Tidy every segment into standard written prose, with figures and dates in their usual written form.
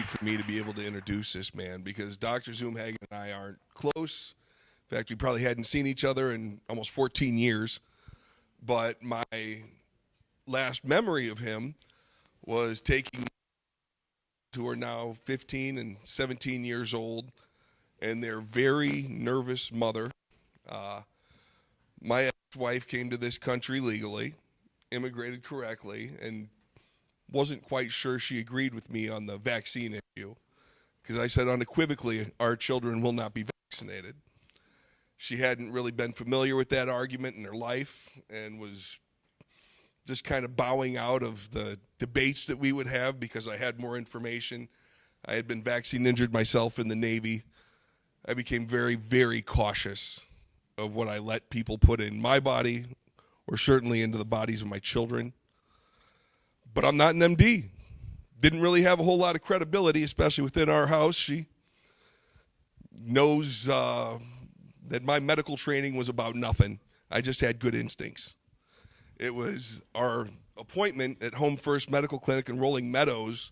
for me to be able to introduce this man because Dr. Zumhagen and I aren't close. In fact, we probably hadn't seen each other in almost 14 years. But my last memory of him was taking who are now 15 and 17 years old and their very nervous mother. My ex-wife came to this country legally, immigrated correctly, and wasn't quite sure she agreed with me on the vaccine issue because I said unequivocally our children will not be vaccinated. She hadn't really been familiar with that argument in her life and was just kind of bowing out of the debates that we would have because I had more information. I had been vaccine injured myself in the Navy. I became very, very cautious of what I let people put in my body or certainly into the bodies of my children. But I'm not an MD. Didn't really have a whole lot of credibility, especially within our house. She knows that my medical training was about nothing. I just had good instincts. It was our appointment at Home First Medical Clinic in Rolling Meadows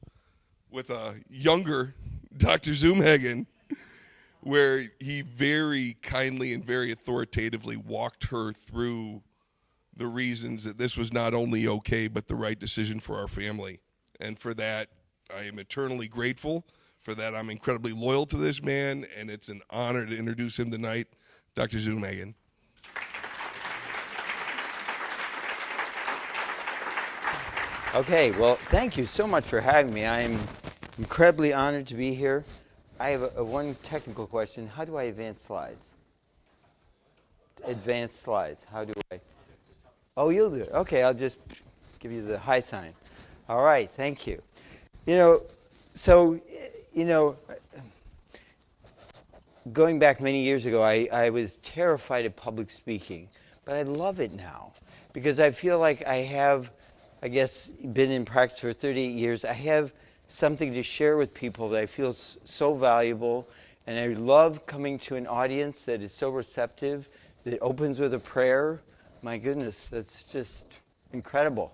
with a younger Dr. Zumhagen, where he very kindly and very authoritatively walked her through the reasons that this was not only okay, but the right decision for our family. And for that, I am eternally grateful. For that, I'm incredibly loyal to this man, and it's an honor to introduce him tonight, Dr. Zumhagen. Okay, well, thank you so much for having me. I'm incredibly honored to be here. I have one technical question. How do I advance slides? Advance slides. How do I? Oh, you'll do it. Okay, I'll just give you the high sign. All right, thank you. Going back many years ago, I was terrified of public speaking, but I love it now because I feel like I have, I guess, been in practice for 38 years. I have something to share with people that I feel so valuable, and I love coming to an audience that is so receptive, that opens with a prayer. My goodness, that's just incredible,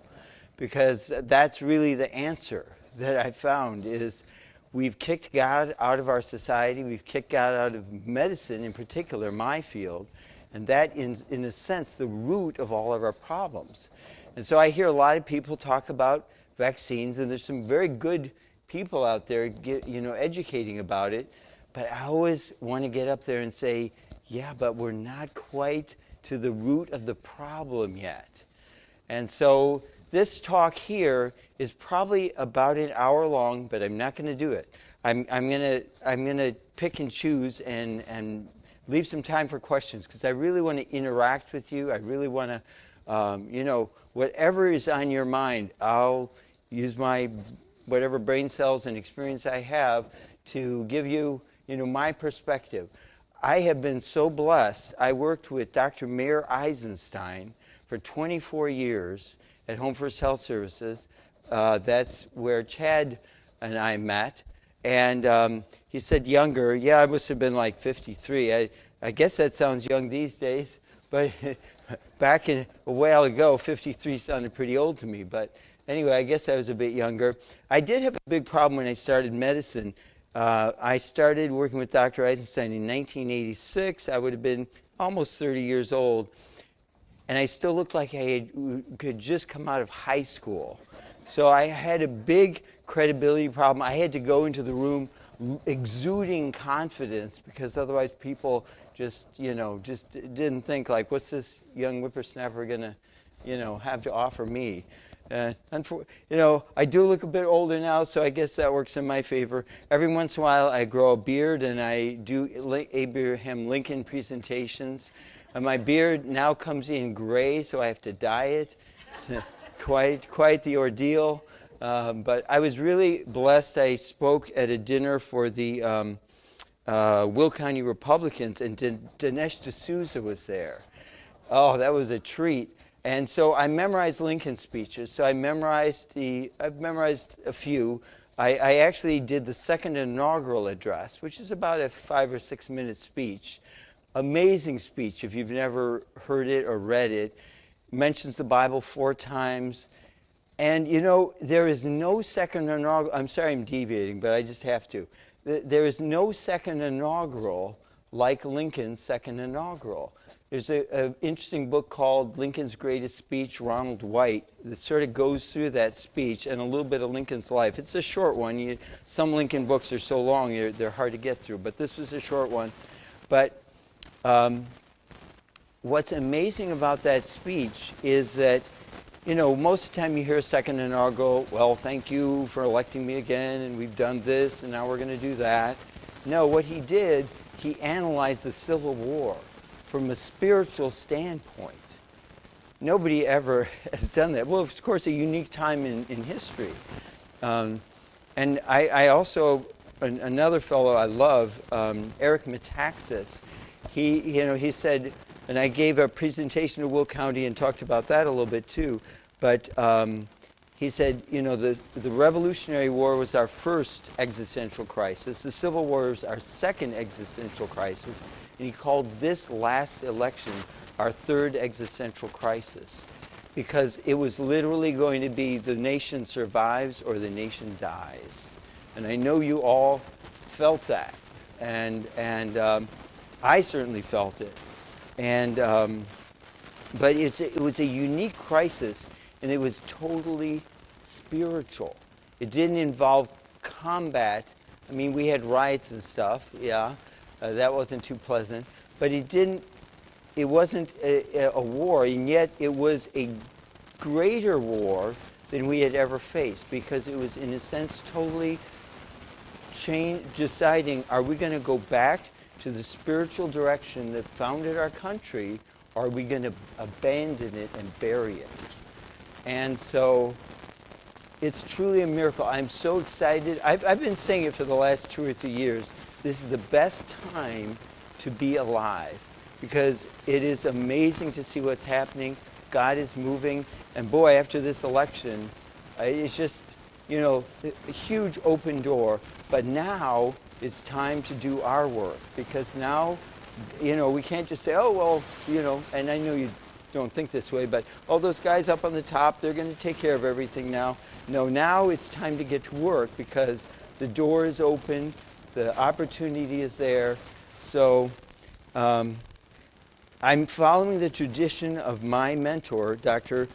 because that's really the answer that I found is we've kicked God out of our society, we've kicked God out of medicine, in particular, my field, and that is, in a sense, the root of all of our problems. And so I hear a lot of people talk about vaccines, and there's some very good people out there, educating about it, but I always want to get up there and say, yeah, but we're not quite to the root of the problem yet. And so this talk here is probably about an hour long, but I'm not going to do it. I'm gonna pick and choose and leave some time for questions because I really want to interact with you. I really want to, whatever is on your mind, I'll use my whatever brain cells and experience I have to give you, my perspective. I have been so blessed. I worked with Dr. Mayer Eisenstein for 24 years at Home First Health Services. That's where Chad and I met. And he said younger. Yeah, I must have been like 53. I guess that sounds young these days. But back a while ago, 53 sounded pretty old to me. But anyway, I guess I was a bit younger. I did have a big problem when I started medicine. I started working with Dr. Eisenstein in 1986. I would have been almost 30 years old. And I still looked like I could just come out of high school. So I had a big credibility problem. I had to go into the room exuding confidence because otherwise people just didn't think like, what's this young whippersnapper going to, have to offer me? I do look a bit older now, so I guess that works in my favor. Every once in a while, I grow a beard, and I do Abraham Lincoln presentations. And my beard now comes in gray, so I have to dye it. It's quite the ordeal. But I was really blessed. I spoke at a dinner for the Will County Republicans, and Dinesh D'Souza was there. Oh, that was a treat. And so I memorized Lincoln's speeches. So I've memorized a few. I actually did the second inaugural address, which is about a 5 or 6 minute speech. Amazing speech if you've never heard it or read it. Mentions the Bible 4 times. And there is no second inaugural. I'm sorry I'm deviating, but I just have to. There is no second inaugural like Lincoln's second inaugural. There's an interesting book called Lincoln's Greatest Speech, Ronald White, that sort of goes through that speech and a little bit of Lincoln's life. It's a short one. Some Lincoln books are so long, they're hard to get through, but this was a short one. But what's amazing about that speech is that, most of the time you hear a second inaugural, well, thank you for electing me again, and we've done this, and now we're going to do that. No, what he did, he analyzed the Civil War from a spiritual standpoint. Nobody ever has done that. Well, of course, a unique time in history. And I also, another fellow I love, Eric Metaxas, he said, and I gave a presentation to Will County and talked about that a little bit too, but he said, the Revolutionary War was our first existential crisis. The Civil War was our second existential crisis. And he called this last election our third existential crisis, because it was literally going to be the nation survives or the nation dies. And I know you all felt that, and I certainly felt it. And but it was a unique crisis, and it was totally spiritual. It didn't involve combat. I mean, we had riots and stuff, yeah. That wasn't too pleasant, but it wasn't a war, and yet it was a greater war than we had ever faced, because it was, in a sense, totally deciding, are we going to go back to the spiritual direction that founded our country, or are we going to abandon it and bury it? And so it's truly a miracle. I'm so excited. I've been saying it for the last 2 or 3 years. This is the best time to be alive, because it is amazing to see what's happening. God is moving. And boy, after this election, it's just, a huge open door. But now it's time to do our work, because now, we can't just say, oh, well, and I know you don't think this way, but, oh, those guys up on the top, they're going to take care of everything now. No, now it's time to get to work, because the door is open. The opportunity is there. So I'm following the tradition of my mentor, Dr.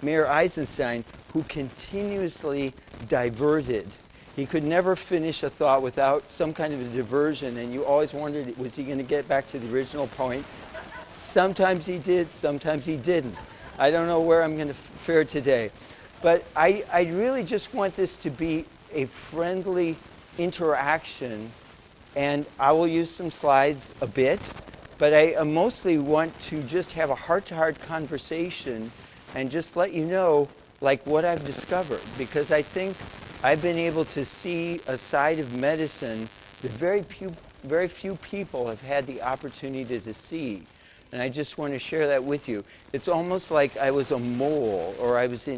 Mayer Eisenstein, who continuously diverted. He could never finish a thought without some kind of a diversion, and you always wondered, was he going to get back to the original point? Sometimes he did, sometimes he didn't. I don't know where I'm going to fare today. But I really just want this to be a friendly interaction, and I will use some slides a bit, but I mostly want to just have a heart-to-heart conversation and just let you know, like, what I've discovered, because I think I've been able to see a side of medicine that very few people have had the opportunity to see, and I just want to share that with you. It's almost like I was a mole, or I was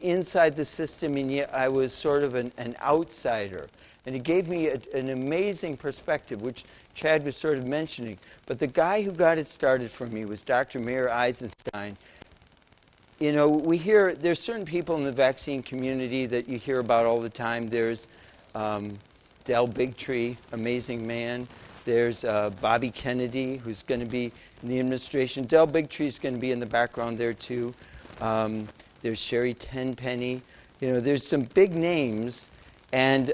inside the system, and yet I was sort of an outsider. And it gave me an amazing perspective, which Chad was sort of mentioning. But the guy who got it started for me was Dr. Mayer Eisenstein. We hear, there's certain people in the vaccine community that you hear about all the time. There's Del Bigtree, amazing man. There's Bobby Kennedy, who's going to be in the administration. Del Bigtree is going to be in the background there, too. There's Sherry Tenpenny. There's some big names. And,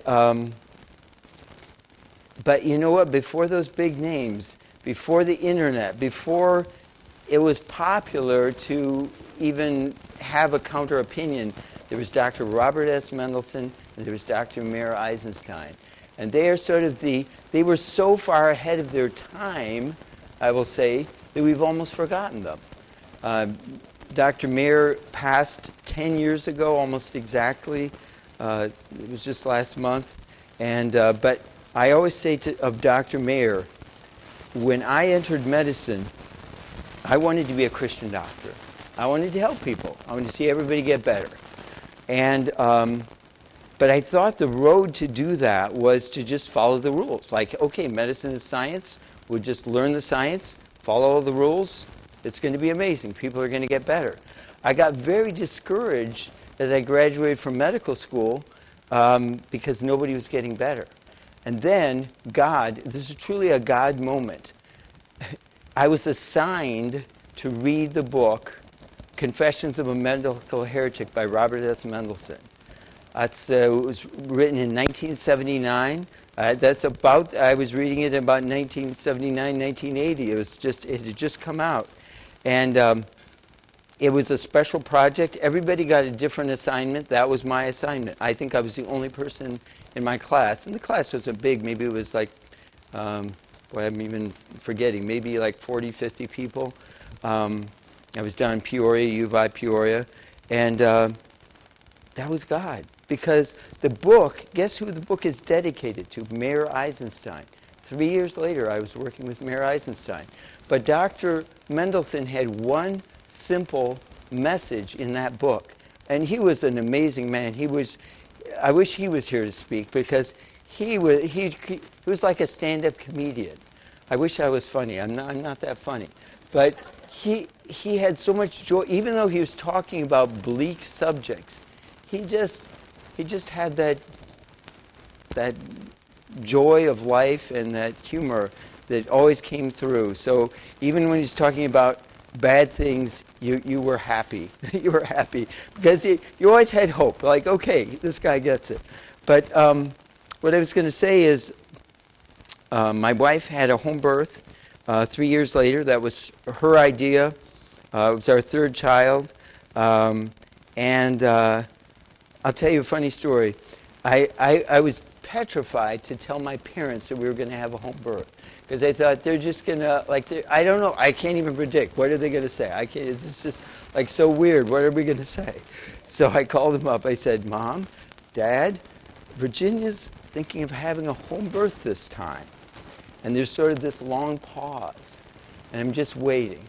but you know what? Before those big names, before the internet, before it was popular to even have a counter opinion, there was Dr. Robert S. Mendelsohn and there was Dr. Mayer Eisenstein. And they are sort of they were so far ahead of their time, I will say, that we've almost forgotten them. Dr. Mayer passed 10 years ago, almost exactly. It was just last month. And but I always say of Dr. Mayer, when I entered medicine, I wanted to be a Christian doctor. I wanted to help people. I wanted to see everybody get better. And but I thought the road to do that was to just follow the rules. Like, okay, medicine is science. We'll just learn the science, follow all the rules. It's going to be amazing. People are going to get better. I got very discouraged as I graduated from medical school because nobody was getting better. And then God, this is truly a God moment. I was assigned to read the book Confessions of a Medical Heretic by Robert S. Mendelsohn. It was written in 1979. I was reading it in about 1979, 1980. It had just come out. And it was a special project. Everybody got a different assignment. That was my assignment. I think I was the only person in my class. And the class wasn't big. Maybe it was like, I'm even forgetting, maybe like 40, 50 people. I was down in Peoria, U of I Peoria. And that was God. Because the book, guess who the book is dedicated to? Mayor Eisenstein. 3 years later, I was working with Mayor Eisenstein. But Dr. Mendelsohn had one simple message in that book. And he was an amazing man. I wish he was here to speak because he was like a stand-up comedian. I wish I was funny. I'm not that funny. But he had so much joy, even though he was talking about bleak subjects. He just had that joy of life and that humor that always came through. So even when he's talking about bad things, you were happy. You were happy because you always had hope. Like, okay, this guy gets it. But what I was going to say is my wife had a home birth 3 years later. That was her idea. It was our third child. And I'll tell you a funny story. I was petrified to tell my parents that we were going to have a home birth because I thought they're just going to, I don't know, I can't even predict. What are they going to say? It's just like so weird. What are we going to say? So I called them up. I said, Mom, Dad, Virginia's thinking of having a home birth this time. And there's sort of this long pause. And I'm just waiting.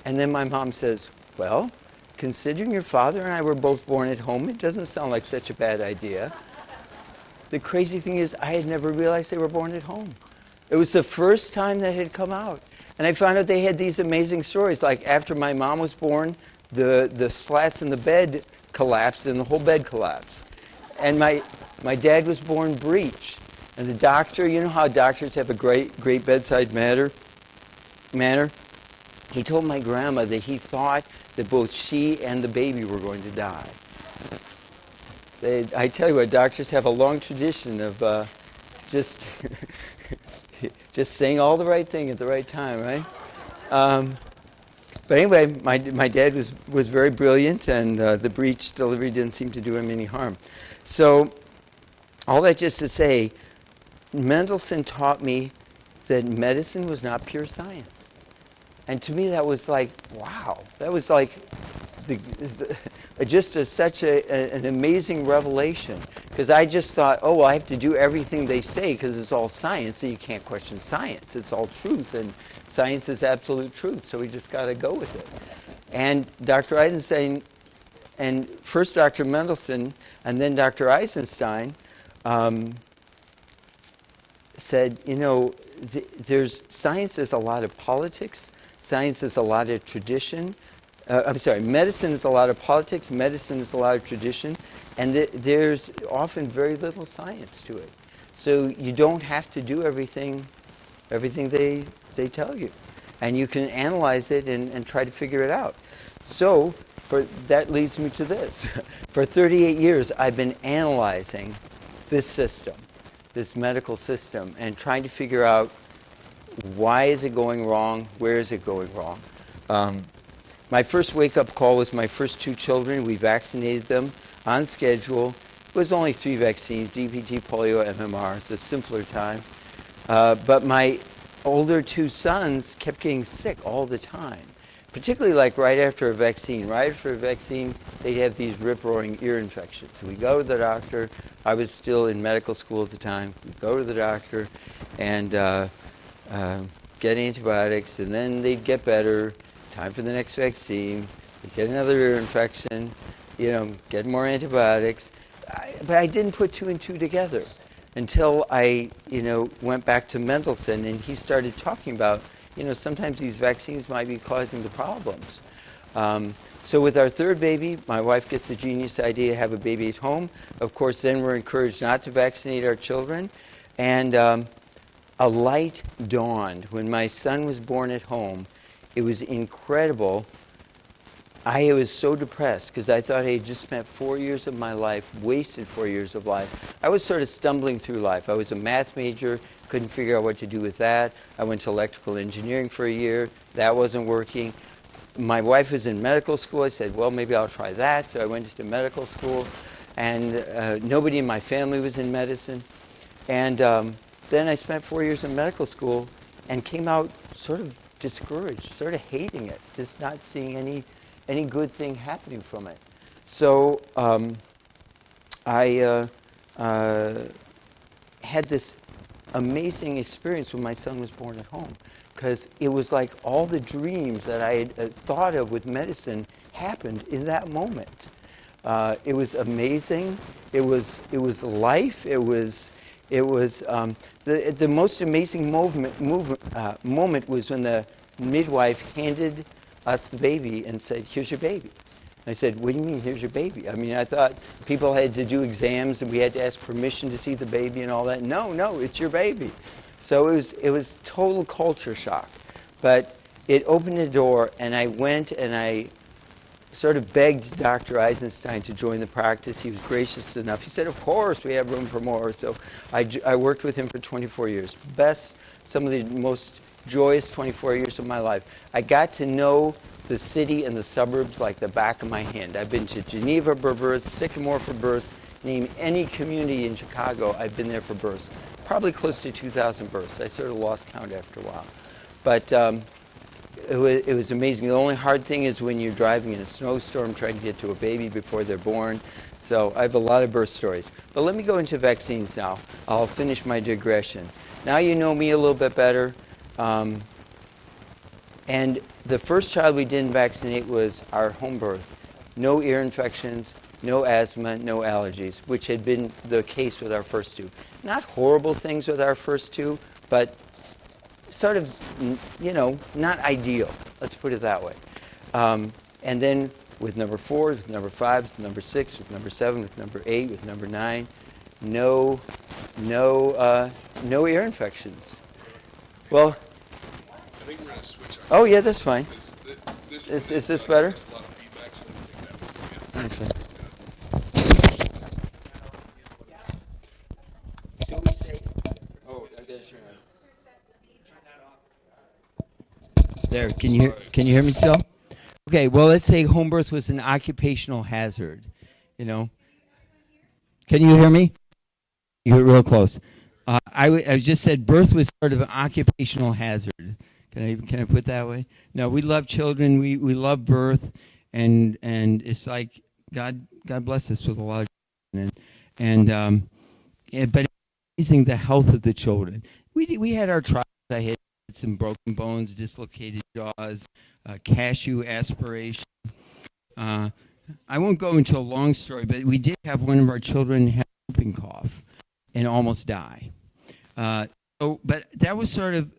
And then my mom says, well, considering your father and I were both born at home, it doesn't sound like such a bad idea. The crazy thing is, I had never realized they were born at home. It was the first time that had come out. And I found out they had these amazing stories. Like after my mom was born, the slats in the bed collapsed and the whole bed collapsed. And my dad was born breech. And the doctor, you know how doctors have a great bedside manner? He told my grandma that he thought that both she and the baby were going to die. I tell you what, doctors have a long tradition of just saying all the right thing at the right time, right? But anyway, my dad was very brilliant, and the breech delivery didn't seem to do him any harm. So all that just to say, Mendelssohn taught me that medicine was not pure science. And to me, that was like, wow. That was like such an amazing revelation. Because I just thought, oh, well, I have to do everything they say because it's all science, and you can't question science. It's all truth, and science is absolute truth, so we just got to go with it. And Dr. Eisenstein, and first Dr. Mendelsohn, and then Dr. Eisenstein, said, you know, science is a lot of politics, science is a lot of tradition. Medicine is a lot of politics, medicine is a lot of tradition, and there's often very little science to it. So you don't have to do everything they tell you. And you can analyze it and try to figure it out. So that leads me to this. For 38 years, I've been analyzing this system, this medical system, and trying to figure out why is it going wrong, where is it going wrong. My first wake-up call was my first two children. We vaccinated them on schedule. It was only 3 vaccines, DPT, polio, MMR. It's a simpler time. But my older 2 sons kept getting sick all the time, particularly like right after a vaccine. Right after a vaccine, they'd have these rip-roaring ear infections. So we go to the doctor. I was still in medical school at the time. We go to the doctor and get antibiotics, and then they'd get better. Time for the next vaccine. They get another ear infection. Get more antibiotics. But I didn't put 2 and 2 together until I, went back to Mendelssohn, and he started talking about, sometimes these vaccines might be causing the problems. So with our third baby, my wife gets the genius idea to have a baby at home. Of course, then we're encouraged not to vaccinate our children. And a light dawned. When my son was born at home, it was incredible. I was so depressed because I thought I had just spent 4 years of my life, wasted 4 years of life. I was sort of stumbling through life. I was a math major, couldn't figure out what to do with that. I went to electrical engineering for a year. That wasn't working. My wife was in medical school. I said, well, maybe I'll try that. So I went to medical school, and nobody in my family was in medicine. And then I spent 4 years in medical school and came out sort of discouraged, sort of hating it, just not seeing any good thing happening from it. So I had this amazing experience when my son was born at home, because it was like all the dreams that I had thought of with medicine happened in that moment. It was amazing. It was life. It was the most amazing moment was when the midwife handed us the baby and said, "Here's your baby." I said, "What do you mean, here's your baby?" I mean, I thought people had to do exams and we had to ask permission to see the baby and all that. No, it's your baby. So it was total culture shock. But it opened the door, and I went and I sort of begged Dr. Eisenstein to join the practice. He was gracious enough. He said, "Of course, we have room for more." So I worked with him for 24 years. Some of the most joyous 24 years of my life. I got to know the city and the suburbs like the back of my hand. I've been to Geneva for births, Sycamore for births, name any community in Chicago, I've been there for births. Probably close to 2,000 births. I sort of lost count after a while. But it was amazing. The only hard thing is when you're driving in a snowstorm trying to get to a baby before they're born. So I have a lot of birth stories. But let me go into vaccines now. I'll finish my digression. Now you know me a little bit better. And the first child we didn't vaccinate was our home birth. No ear infections, no asthma, no allergies, which had been the case with our first two. Not horrible things with our first two, but sort of, not ideal. Let's put it that way. And then with number 4, with number 5, with number 6, with number 7, with number 8, with number 9, no ear infections. Well, I think we're going to switch. Oh yeah, that's fine. Is this better? There's a lot of feedback, so let me take that. So we say, oh, I gotta turn on. There, can you hear me still? Okay, well, let's say home birth was an occupational hazard. Can you hear me? You're real close. I just said birth was sort of an occupational hazard. Can I put it that way? No, we love children. We love birth, and it's like God bless us with a lot of children, but it's amazing the health of the children. We had our trials. I had some broken bones, dislocated jaws, cashew aspiration. I won't go into a long story, but we did have one of our children have whooping cough and almost die. But that was sort of.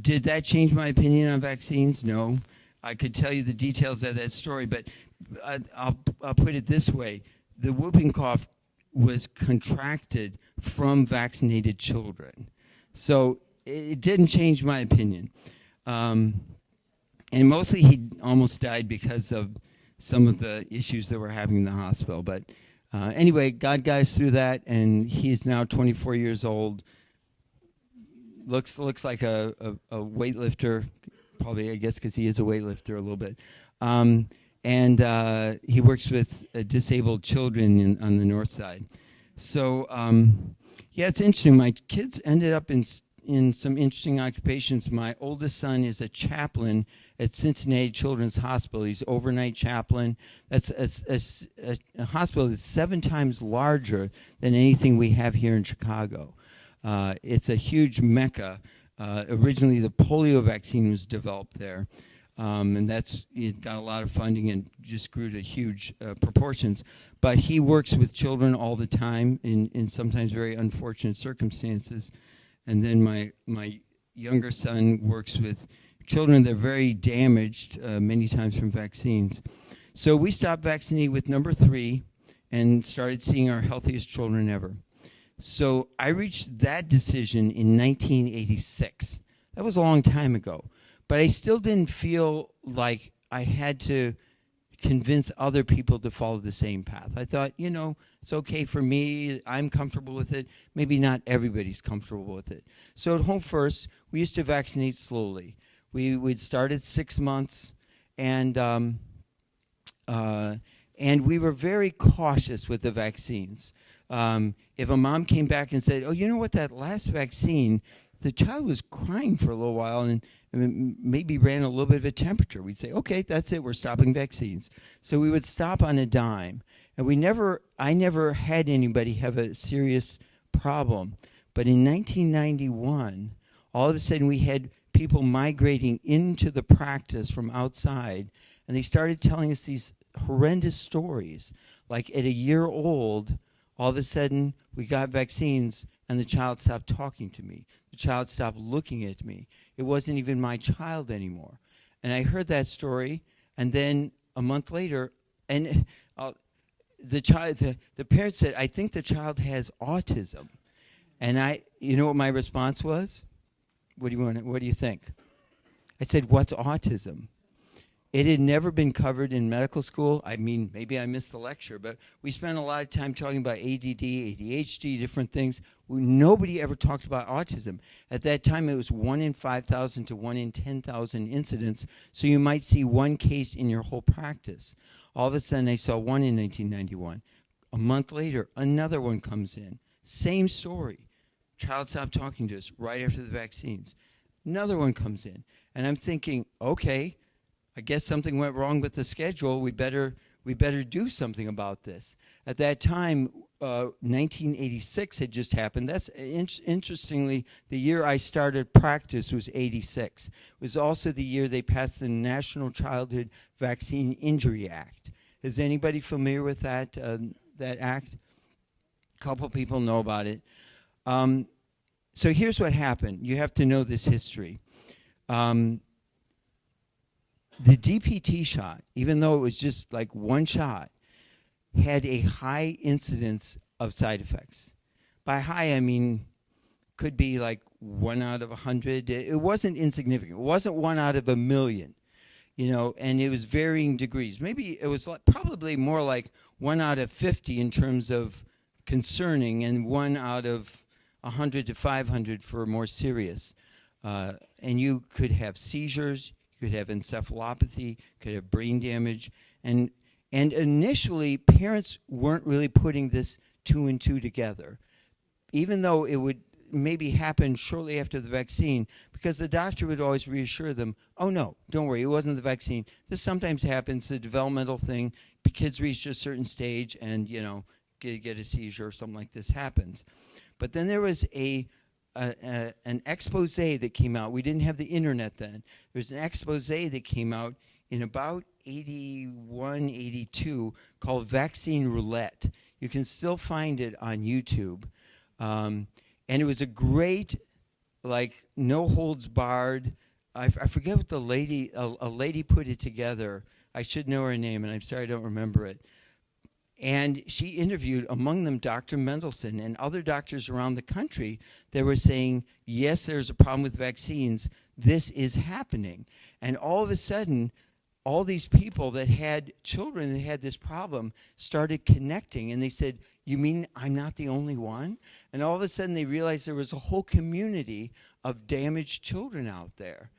Did that change my opinion on vaccines? No. I could tell you the details of that story, but I'll put it this way. The whooping cough was contracted from vaccinated children. So it didn't change my opinion. And mostly he almost died because of some of the issues that we're having in the hospital. But anyway, God got us through that, and he's now 24 years old. Looks like a weightlifter, probably, I guess, because he is a weightlifter a little bit. And he works with disabled children on the north side. So, it's interesting. My kids ended up in some interesting occupations. My oldest son is a chaplain at Cincinnati Children's Hospital. He's overnight chaplain. That's a hospital that's 7 times larger than anything we have here in Chicago. It's a huge mecca. Originally, the polio vaccine was developed there, and it got a lot of funding and just grew to huge proportions. But he works with children all the time in sometimes very unfortunate circumstances. And then my younger son works with children that are very damaged many times from vaccines. So we stopped vaccinating with number 3 and started seeing our healthiest children ever. So I reached that decision in 1986. That was a long time ago. But I still didn't feel like I had to convince other people to follow the same path. I thought, it's okay for me. I'm comfortable with it. Maybe not everybody's comfortable with it. So at Home First, we used to vaccinate slowly. We'd start at 6 months, and we were very cautious with the vaccines. If a mom came back and said, "Oh, you know what? That last vaccine, the child was crying for a little while and maybe ran a little bit of a temperature," we'd say, "Okay, that's it. We're stopping vaccines." So we would stop on a dime, and I never had anybody have a serious problem. But in 1991, all of a sudden we had people migrating into the practice from outside, and they started telling us these horrendous stories. Like at a year old, all of a sudden we got vaccines and the child stopped talking to me. The child stopped looking at me. It wasn't even my child anymore. And I heard that story, and then a month later, and the parent said, "I think the child has autism." And you know what my response was? What do you think? I said, "What's autism?" It had never been covered in medical school. I mean, maybe I missed the lecture, but we spent a lot of time talking about ADD, ADHD, different things. Nobody ever talked about autism. At that time, it was 1 in 5,000 to 1 in 10,000 incidents, so you might see one case in your whole practice. All of a sudden, I saw one in 1991. A month later, another one comes in. Same story. Child stopped talking to us right after the vaccines. Another one comes in. And I'm thinking, okay, I guess something went wrong with the schedule. We better do something about this. At that time, 1986 had just happened. That's interestingly, the year I started practice was 86. It was also the year they passed the National Childhood Vaccine Injury Act. Is anybody familiar with that act? A couple people know about it. So here's what happened. You have to know this history. The DPT shot, even though it was just like one shot, had a high incidence of side effects. By high, I mean, could be like 1 out of 100. It wasn't insignificant. It wasn't 1 out of 1,000,000, and it was varying degrees. Maybe it was probably more like 1 out of 50 in terms of concerning, and 1 out of 100 to 500 for more serious. And you could have seizures. You could have encephalopathy, could have brain damage, and initially parents weren't really putting this 2 and 2 together, even though it would maybe happen shortly after the vaccine, because the doctor would always reassure them, "Oh no, don't worry, it wasn't the vaccine. This sometimes happens, the developmental thing. Kids reach a certain stage and get a seizure or something like this happens." But then there was an expose that came out. We didn't have the internet then. There was an expose that came out in about 81, 82 called Vaccine Roulette. You can still find it on YouTube. And it was a great, no holds barred. I forget what the lady, a lady put it together. I should know her name, and I'm sorry I don't remember it. And she interviewed, among them, Dr. Mendelsohn and other doctors around the country that were saying, yes, there's a problem with vaccines. This is happening. And all of a sudden, all these people that had children that had this problem started connecting. And they said, "You mean I'm not the only one?" And all of a sudden, they realized there was a whole community of damaged children out there.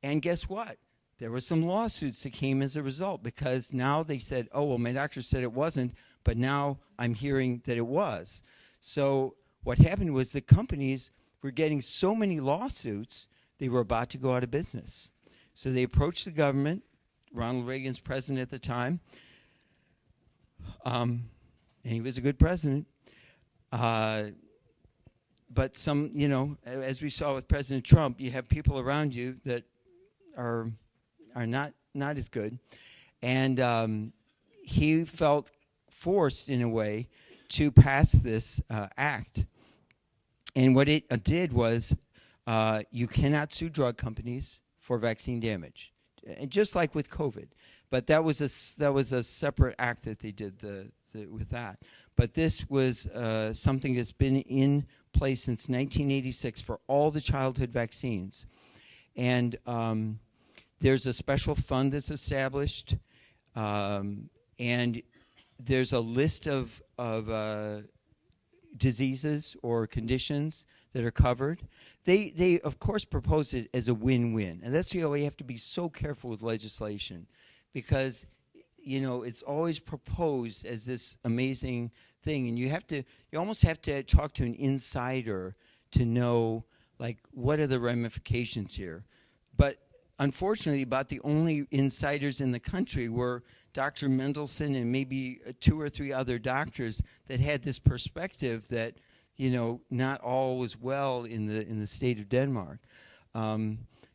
And guess what? There were some lawsuits that came as a result, because now they said, "Oh, well, my doctor said it wasn't, but now I'm hearing that it was." So what happened was the companies were getting so many lawsuits, they were about to go out of business. So they approached the government. Ronald Reagan's president at the time, and he was a good president. But some, as we saw with President Trump, you have people around you that are not as good. And he felt forced, in a way, to pass this act. And what it did was, you cannot sue drug companies for vaccine damage, and just like with COVID. But that was a separate act that they did with that. But this was something that's been in place since 1986 for all the childhood vaccines. And there's a special fund that's established, and there's a list of diseases or conditions that are covered. They of course propose it as a win-win, and that's why you have to be so careful with legislation, because it's always proposed as this amazing thing, and you almost have to talk to an insider to know, like, what are the ramifications here. But unfortunately, about the only insiders in the country were Dr. Mendelsohn and maybe 2 or 3 other doctors that had this perspective that not all was well in the state of Denmark.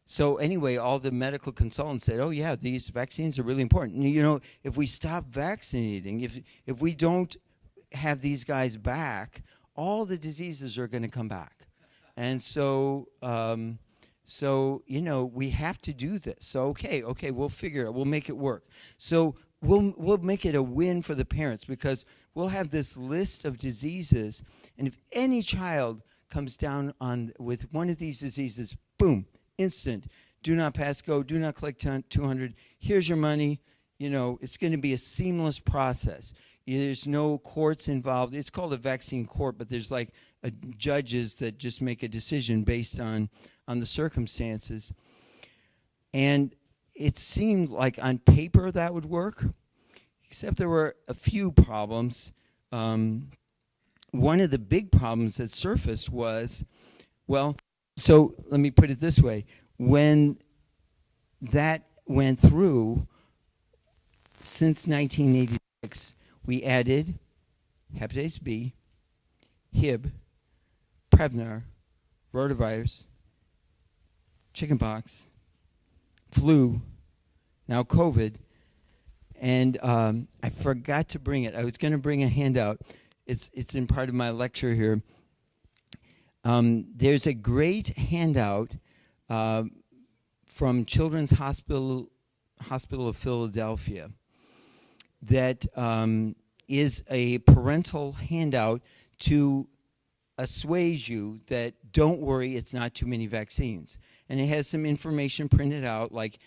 So anyway, all the medical consultants said, "Oh yeah, these vaccines are really important. If we stop vaccinating, if we don't have these guys back, all the diseases are going to come back." And so we have to do this. So okay, we'll figure it. We'll make it work. So we'll make it a win for the parents, because we'll have this list of diseases, and if any child comes down with one of these diseases, boom, instant. Do not pass go. Do not collect 200. Here's your money. It's going to be a seamless process. There's no courts involved. It's called a vaccine court, but there's like judges that just make a decision based on the circumstances. And it seemed like on paper that would work, except there were a few problems. One of the big problems that surfaced was, so let me put it this way. When that went through, since 1986, we added hepatitis B, Hib, Prevnar, rotavirus, chickenpox, flu, now COVID, and I forgot to bring it. I was going to bring a handout. It's in part of my lecture here. There's a great handout from Children's Hospital of Philadelphia that is a parental handout to assuage you that don't worry, it's not too many vaccines. And it has some information printed out, like,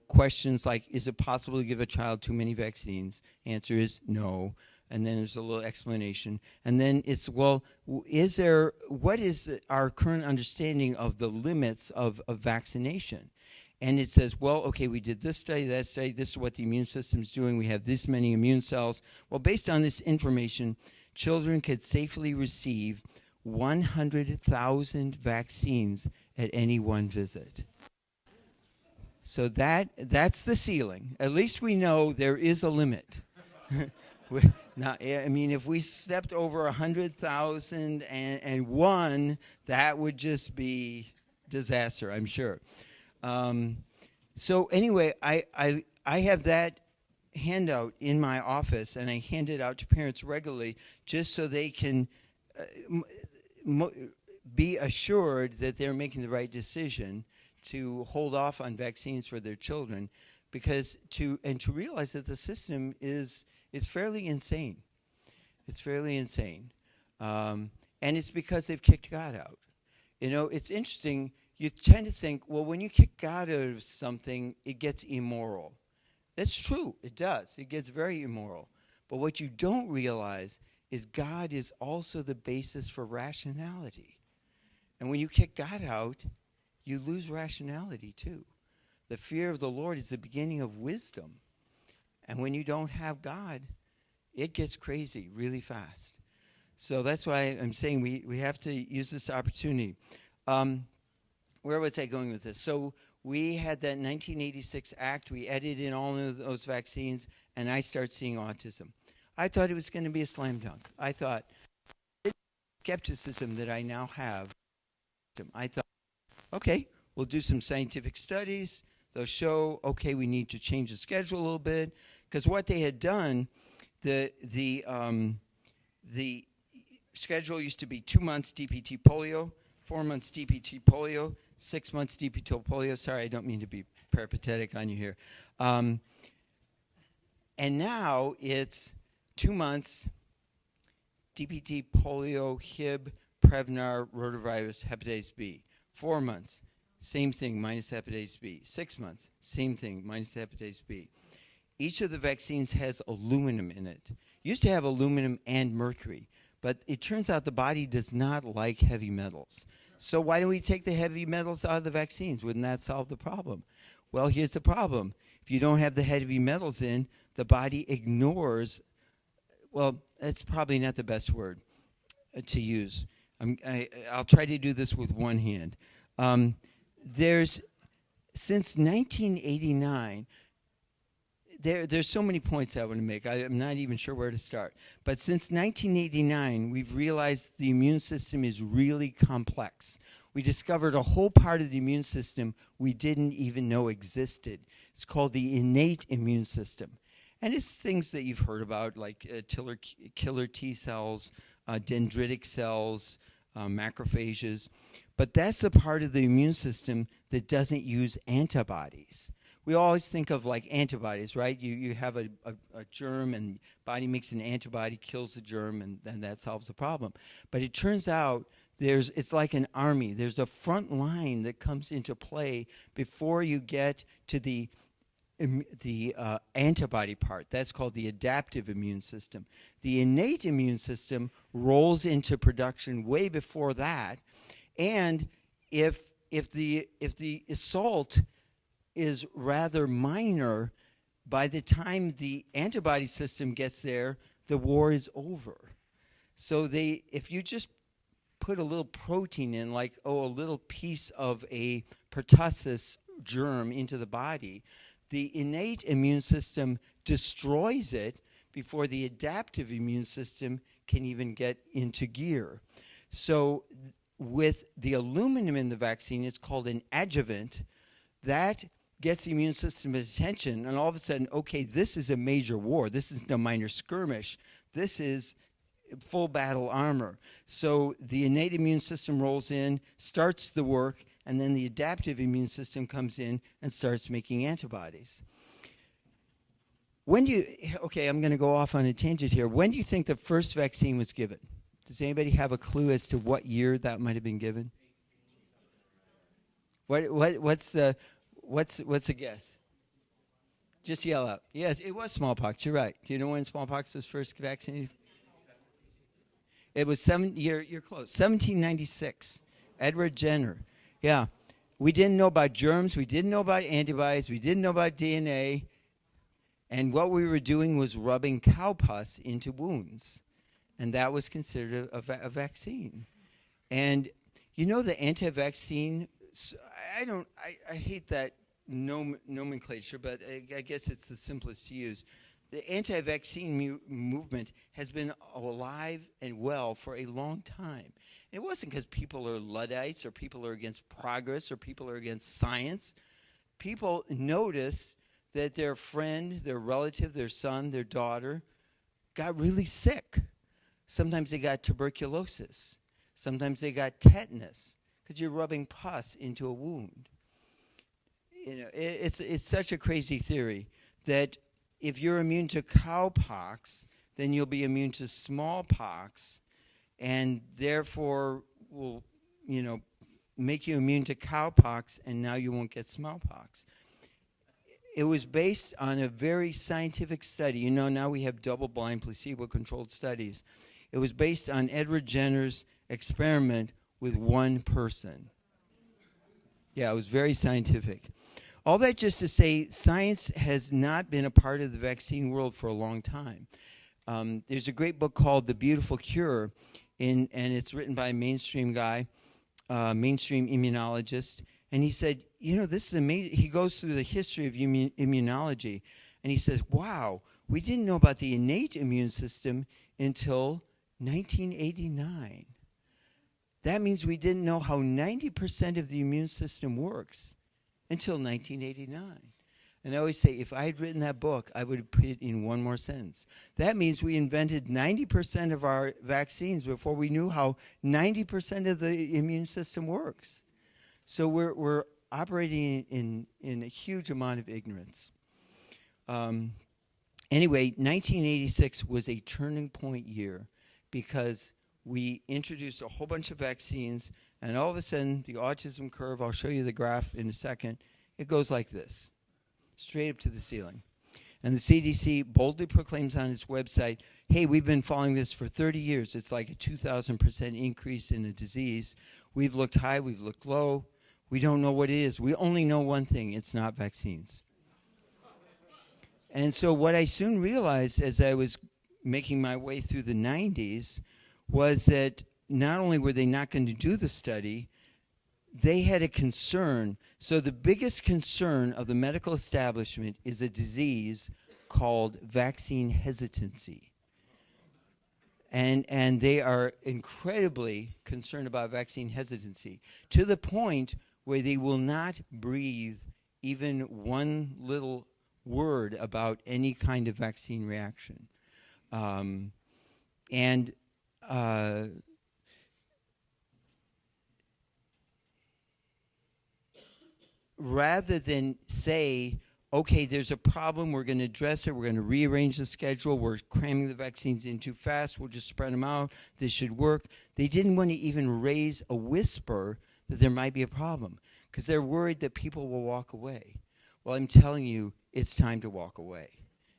questions like, is it possible to give a child too many vaccines? Answer is no. And then there's a little explanation. And then it's, what is our current understanding of the limits of vaccination? And it says, we did this study, that study, this is what the immune system's doing, we have this many immune cells. Well, based on this information, children could safely receive 100,000 vaccines at any one visit. So that's the ceiling. At least we know there is a limit. Now, if we stepped over 100,001, that would just be disaster, I'm sure. So anyway, I have that handout in my office, and I hand it out to parents regularly just so they can be assured that they're making the right decision to hold off on vaccines for their children, because to realize that the system is fairly insane. It's fairly insane. And it's because they've kicked God out. It's interesting. You tend to think, when you kick God out of something, it gets immoral. That's true. It does. It gets very immoral. But what you don't realize is God is also the basis for rationality. And when you kick God out, you lose rationality too. The fear of the Lord is the beginning of wisdom. And when you don't have God, it gets crazy really fast. So that's why I'm saying we have to use this opportunity. Where was I going with this? So we had that 1986 act. We edited in all of those vaccines, and I start seeing autism. I thought it was going to be a slam dunk. I thought, skepticism that I now have, I thought, okay, we'll do some scientific studies. They'll show, okay, we need to change the schedule a little bit. Because what they had done, the schedule used to be 2 months DPT polio, 4 months DPT polio, 6 months DP-12 polio. Sorry, I don't mean to be peripatetic on you here. And now it's 2 months DPT, polio, Hib, Prevnar, rotavirus, hepatitis B. 4 months, same thing, minus hepatitis B. 6 months, same thing, minus hepatitis B. Each of the vaccines has aluminum in it. Used to have aluminum and mercury, but it turns out the body does not like heavy metals. So why don't we take the heavy metals out of the vaccines? Wouldn't that solve the problem? Well, here's the problem. If you don't have the heavy metals in, the body ignores, well, that's probably not the best word to use. I'll try to do this with one hand. Since 1989, there's so many points I want to make. I'm not even sure where to start. But since 1989, we've realized the immune system is really complex. We discovered a whole part of the immune system we didn't even know existed. It's called the innate immune system. And it's things that you've heard about, like killer T cells, dendritic cells, macrophages. But that's the part of the immune system that doesn't use antibodies. We always think of like antibodies, right? You have a germ and body makes an antibody, kills the germ, and then that solves the problem. But it turns out it's like an army. There's a front line that comes into play before you get to the antibody part. That's called the adaptive immune system. The innate immune system rolls into production way before that. And if the assault is rather minor, by the time the antibody system gets there, the war is over. So if you just put a little protein in, like, a little piece of a pertussis germ into the body, the innate immune system destroys it before the adaptive immune system can even get into gear. So with the aluminum in the vaccine, it's called an adjuvant. That gets the immune system's attention, and all of a sudden, okay, this is a major war. This isn't a minor skirmish. This is full battle armor. So the innate immune system rolls in, starts the work, and then the adaptive immune system comes in and starts making antibodies. I'm going to go off on a tangent here. When do you think the first vaccine was given? Does anybody have a clue as to what year that might have been given? What's a guess? Just yell out. Yes, it was smallpox. You're right. Do you know when smallpox was first vaccinated? It was you're close. 1796. Edward Jenner. Yeah. We didn't know about germs. We didn't know about antibodies. We didn't know about DNA. And what we were doing was rubbing cow pus into wounds. And that was considered a vaccine. And you know the anti-vaccine, I hate that nomenclature, but I guess it's the simplest to use. The anti-vaccine movement has been alive and well for a long time. It wasn't because people are Luddites or people are against progress or people are against science. People noticed that their friend, their relative, their son, their daughter got really sick. Sometimes they got tuberculosis. Sometimes they got tetanus because you're rubbing pus into a wound. You know, it's such a crazy theory that if you're immune to cowpox, then you'll be immune to smallpox, and therefore will, make you immune to cowpox, and now you won't get smallpox. It was based on a very scientific study. Now we have double-blind, placebo-controlled studies. It was based on Edward Jenner's experiment with one person. Yeah, it was very scientific. All that just to say, science has not been a part of the vaccine world for a long time. There's a great book called The Beautiful Cure, and it's written by a mainstream guy, mainstream immunologist. And he said, this is amazing. He goes through the history of immunology, and he says, wow, we didn't know about the innate immune system until 1989. That means we didn't know how 90% of the immune system works until 1989. And I always say, if I had written that book, I would have put it in one more sentence. That means we invented 90% of our vaccines before we knew how 90% of the immune system works. So we're operating in a huge amount of ignorance. Anyway, 1986 was a turning point year because we introduced a whole bunch of vaccines, and all of a sudden, the autism curve, I'll show you the graph in a second, it goes like this, straight up to the ceiling. And the CDC boldly proclaims on its website, hey, we've been following this for 30 years. It's like a 2,000% increase in a disease. We've looked high, we've looked low. We don't know what it is. We only know one thing, it's not vaccines. And so what I soon realized as I was making my way through the 90s was that not only were they not going to do the study, they had a concern. So the biggest concern of the medical establishment is a disease called vaccine hesitancy. And they are incredibly concerned about vaccine hesitancy to the point where they will not breathe even one little word about any kind of vaccine reaction. Rather than say, okay, there's a problem, we're going to address it, we're going to rearrange the schedule, we're cramming the vaccines in too fast, we'll just spread them out, this should work. They didn't want to even raise a whisper that there might be a problem because they're worried that people will walk away. Well, I'm telling you, it's time to walk away.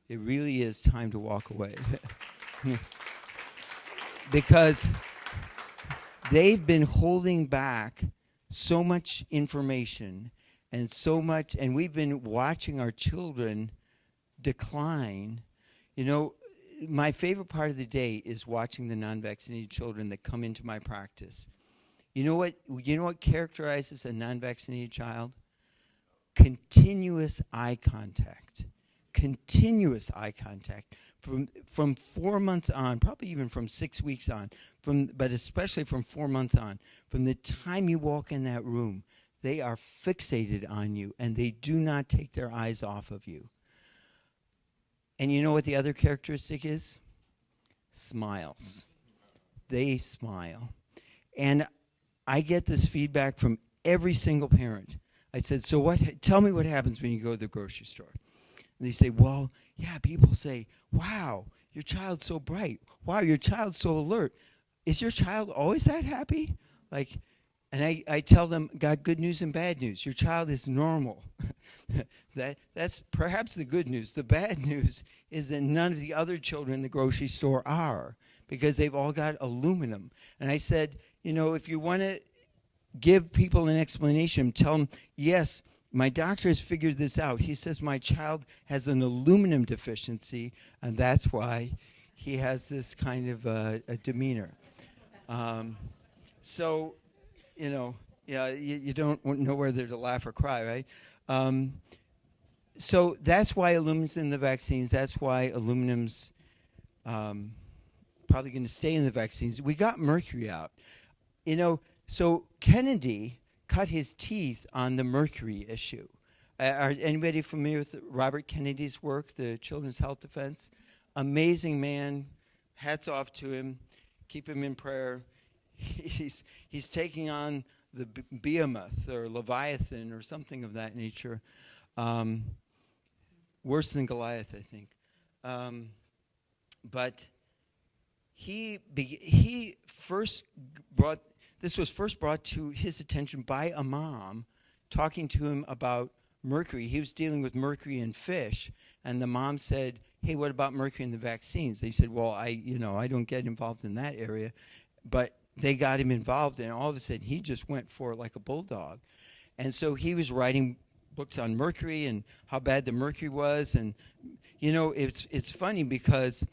It really is time to walk away. Because they've been holding back so much information and so much, and we've been watching our children decline. You know, my favorite part of the day is watching the non-vaccinated children that come into my practice. You know what characterizes a non-vaccinated child? Continuous eye contact. Continuous eye contact. From 4 months on, probably even from 6 weeks on, but especially from 4 months on, from the time you walk in that room, they are fixated on you, and they do not take their eyes off of you. And you know what the other characteristic is? Smiles. They smile. And I get this feedback from every single parent. I said, so tell me what happens when you go to the grocery store. And they say, well, yeah, people say, wow, your child's so bright. Wow, your child's so alert. Is your child always that happy? And I tell them, got good news and bad news. Your child is normal. That's perhaps the good news. The bad news is that none of the other children in the grocery store are, because they've all got aluminum. And I said, you know, if you want to give people an explanation, tell them, yes, my doctor has figured this out. He says my child has an aluminum deficiency, and that's why he has this kind of a demeanor. So, you know, yeah, you don't know whether to laugh or cry, right? So that's why aluminum's in the vaccines. That's why aluminum's probably going to stay in the vaccines. We got mercury out. You know, so Kennedy cut his teeth on the mercury issue. Are anybody familiar with Robert Kennedy's work, the Children's Health Defense? Amazing man. Hats off to him. Keep him in prayer. He's taking on the behemoth or Leviathan or something of that nature. Worse than Goliath, I think. But he first brought, this was first brought to his attention by a mom talking to him about mercury. He was dealing with mercury in fish, and the mom said, hey, what about mercury in the vaccines? They said, well, I don't get involved in that area. But they got him involved, and all of a sudden he just went for it like a bulldog. And so he was writing books on mercury and how bad the mercury was. And, you know, it's funny because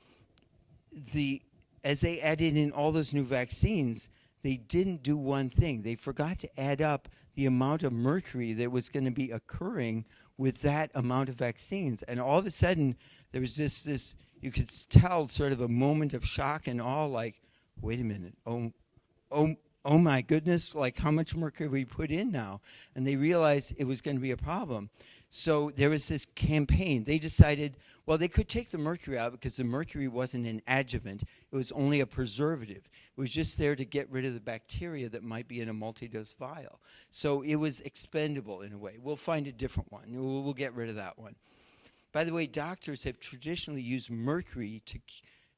as they added in all those new vaccines, they didn't do one thing. They forgot to add up the amount of mercury that was going to be occurring with that amount of vaccines. And all of a sudden, there was this you could tell sort of a moment of shock and awe, like, wait a minute, oh oh my goodness, like how much mercury we put in now? And they realized it was going to be a problem. So there was this campaign. They decided, well, they could take the mercury out because the mercury wasn't an adjuvant. It was only a preservative. It was just there to get rid of the bacteria that might be in a multi-dose vial. So it was expendable in a way. We'll find a different one. We'll get rid of that one. By the way, doctors have traditionally used mercury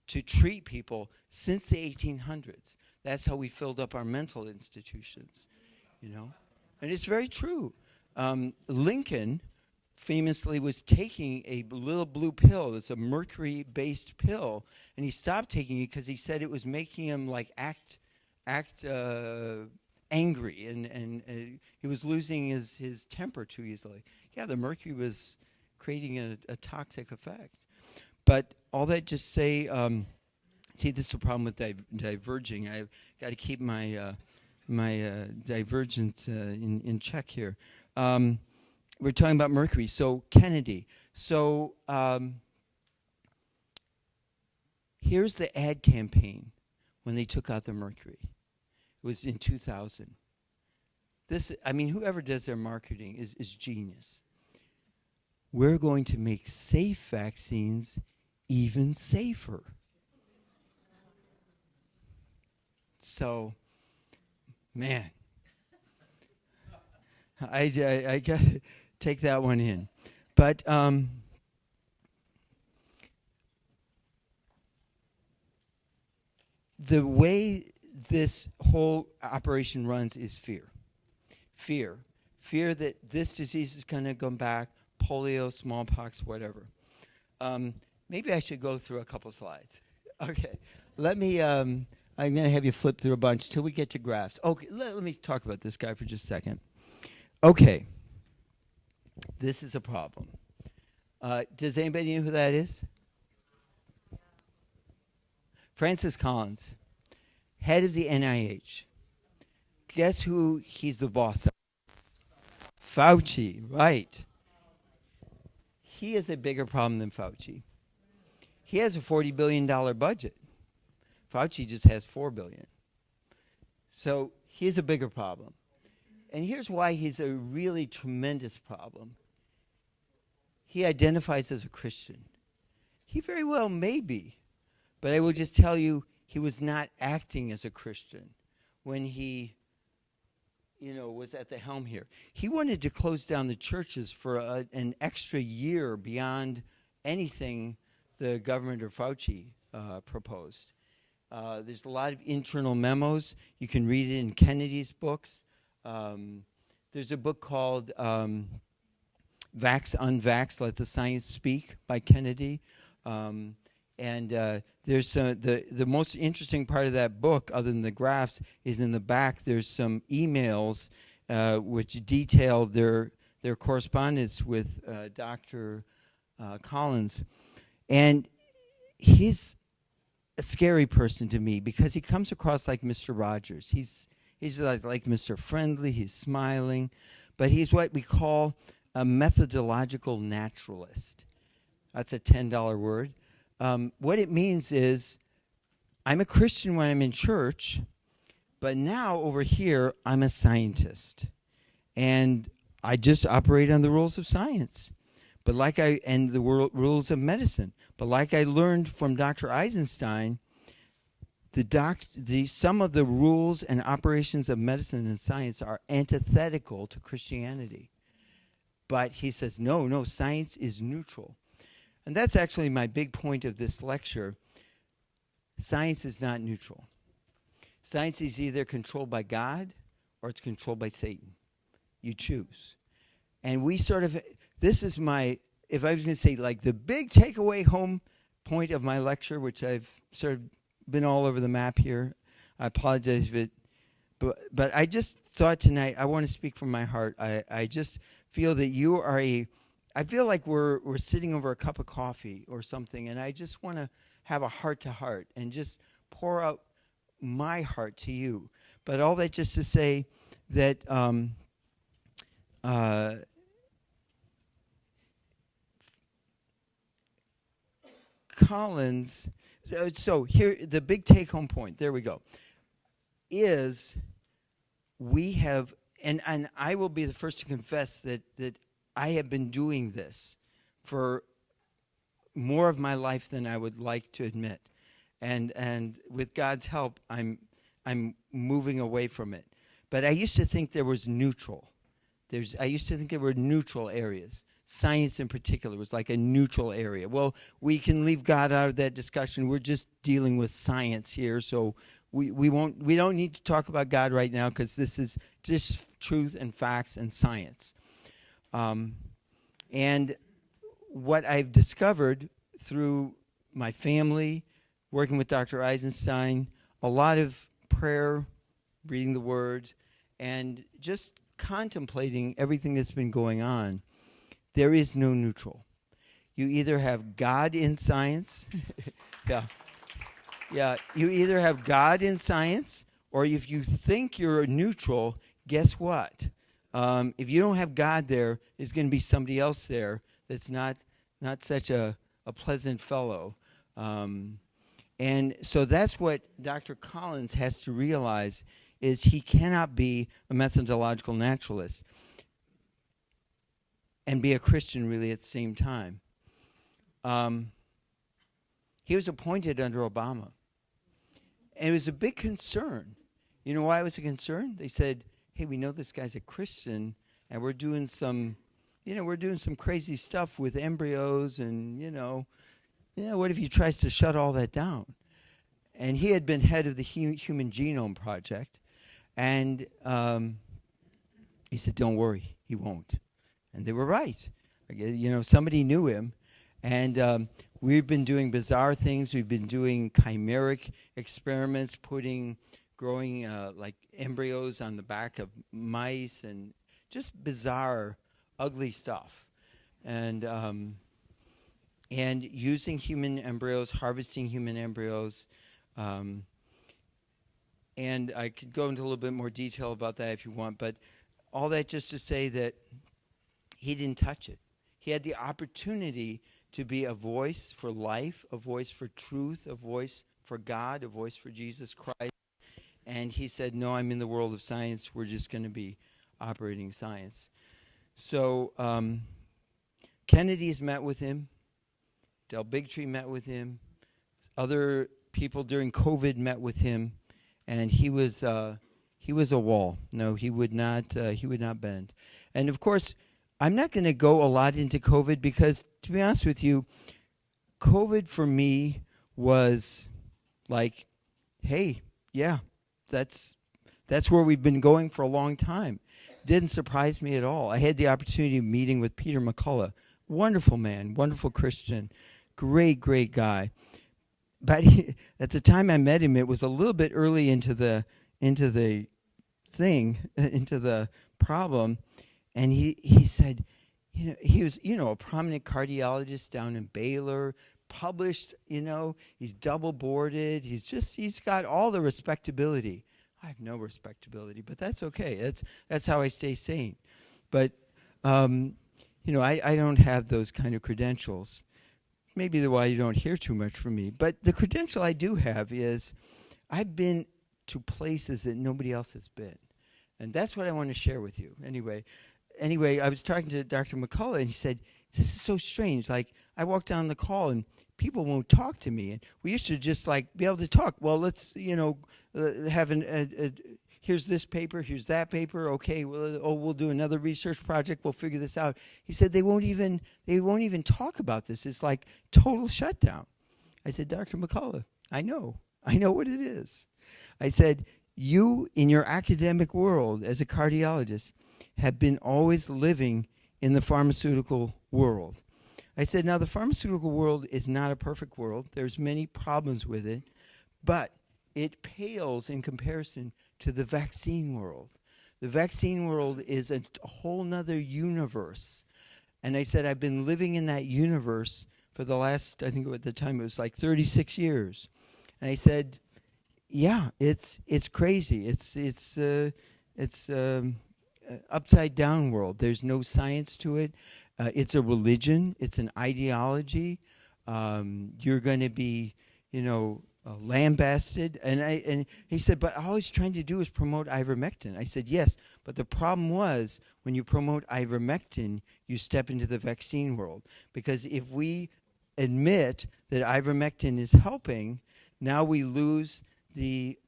to treat people since the 1800s. That's how we filled up our mental institutions, you know. And it's very true. Lincoln famously was taking a little blue pill. It's a mercury-based pill, and he stopped taking it because he said it was making him like act angry, and he was losing his temper too easily. Yeah, the mercury was creating a toxic effect. But all that just say, see, this is the problem with diverging. I've got to keep my divergence in check here. We're talking about mercury. So Kennedy. So here's the ad campaign when they took out the mercury. It was in 2000. Whoever does their marketing is genius. We're going to make safe vaccines even safer. So, man, I got to take that one in. But the way this whole operation runs is fear. Fear that this disease is going to come back, polio, smallpox, whatever. Maybe I should go through a couple slides. Okay, let me, I'm going to have you flip through a bunch till we get to graphs. Okay, let me talk about this guy for just a second. Okay, this is a problem. Does anybody know who that is? Francis Collins, head of the NIH. Guess who he's the boss of? Fauci, right. He has a bigger problem than Fauci. He has a $40 billion budget. Fauci just has $4 billion. So he has a bigger problem. And here's why he's a really tremendous problem. He identifies as a Christian. He very well may be. But I will just tell you, he was not acting as a Christian when he, was at the helm here. He wanted to close down the churches for an extra year beyond anything the government or Fauci proposed. There's a lot of internal memos. You can read it in Kennedy's books. There's a book called Vax Unvax, Let the Science Speak by Kennedy. And there's the most interesting part of that book, other than the graphs, is in the back. There's some emails which detail their correspondence with Dr. Collins. And he's a scary person to me because he comes across like Mr. Rogers. He's like Mr. Friendly. He's smiling. But he's what we call a methodological naturalist. That's a $10 word. What it means is I'm a Christian when I'm in church, but now over here I'm a scientist. And I just operate on the rules of science. But and the rules of medicine. But like I learned from Dr. Eisenstein, some of the rules and operations of medicine and science are antithetical to Christianity. But he says, no, science is neutral. And that's actually my big point of this lecture. Science is not neutral. Science is either controlled by God or it's controlled by Satan. You choose. And this is if I was going to say like the big takeaway home point of my lecture, which I've sort of been all over the map here. I apologize if it, but I just thought tonight, I want to speak from my heart. I just feel that you are I feel like we're sitting over a cup of coffee or something, and I just want to have a heart-to-heart and just pour out my heart to you. But all that just to say that Collins, so here, the big take-home point, there we go, is we have, and I will be the first to confess that I have been doing this for more of my life than I would like to admit. And with God's help, I'm moving away from it. But I used to think there was neutral. I used to think there were neutral areas. Science in particular was like a neutral area. Well, we can leave God out of that discussion. We're just dealing with science here, so we don't need to talk about God right now because this is just truth and facts and science. And what I've discovered through my family, working with Dr. Eisenstein, a lot of prayer, reading the Word, and just contemplating everything that's been going on, there is no neutral. You either have God in science, you either have God in science, or if you think you're neutral, guess what? If you don't have God there's going to be somebody else there that's not such a pleasant fellow. And so that's what Dr. Collins has to realize, is he cannot be a methodological naturalist and be a Christian really at the same time. He was appointed under Obama. And it was a big concern. You know why it was a concern? They said, hey, we know this guy's a Christian, and we're doing some crazy stuff with embryos, and, what if he tries to shut all that down? And he had been head of the Human Genome Project, and he said, don't worry, he won't. And they were right. Somebody knew him, and we've been doing bizarre things. We've been doing chimeric experiments, growing like embryos on the back of mice, and just bizarre, ugly stuff. And using human embryos, harvesting human embryos. And I could go into a little bit more detail about that if you want, but all that just to say that he didn't touch it. He had the opportunity to be a voice for life, a voice for truth, a voice for God, a voice for Jesus Christ. And he said, no, I'm in the world of science. We're just going to be operating science. So Kennedy's met with him. Del Bigtree met with him. Other people during COVID met with him. And he was a wall. No, he would not bend. And of course, I'm not going to go a lot into COVID because, to be honest with you, COVID for me was like, hey, yeah, that's where we've been going for a long time. Didn't surprise me at all. I had the opportunity of meeting with Peter McCullough. Wonderful man, wonderful Christian, great guy. But at the time I met him, it was a little bit early into the problem. And he said, he was, a prominent cardiologist down in Baylor, published, he's double boarded. He's got all the respectability. I have no respectability, but that's okay. That's how I stay sane. But, I don't have those kind of credentials. Maybe the why you don't hear too much from me. But the credential I do have is I've been to places that nobody else has been. And that's what I want to share with you. Anyway, I was talking to Dr. McCullough, and he said, this is so strange. Like, I walk down the call, and people won't talk to me. And we used to just, be able to talk. Well, let's, have here's this paper, here's that paper. Okay, we'll do another research project. We'll figure this out. He said they won't even talk about this. It's like total shutdown. I said, Dr. McCullough, I know what it is. I said, you, in your academic world as a cardiologist, have been always living in the pharmaceutical world. I said, now the pharmaceutical world is not a perfect world. There's many problems with it, but it pales in comparison to the vaccine world. The vaccine world is a whole nother universe. And I said, I've been living in that universe for the last, I think at the time it was like 36 years. And I said, yeah, it's crazy. It's upside down world. There's no science to it. It's a religion. It's an ideology. You're going to be, lambasted, and he said, but all he's trying to do is promote ivermectin. I said, yes, but the problem was when you promote ivermectin, you step into the vaccine world, because if we admit that ivermectin is helping, now we lose the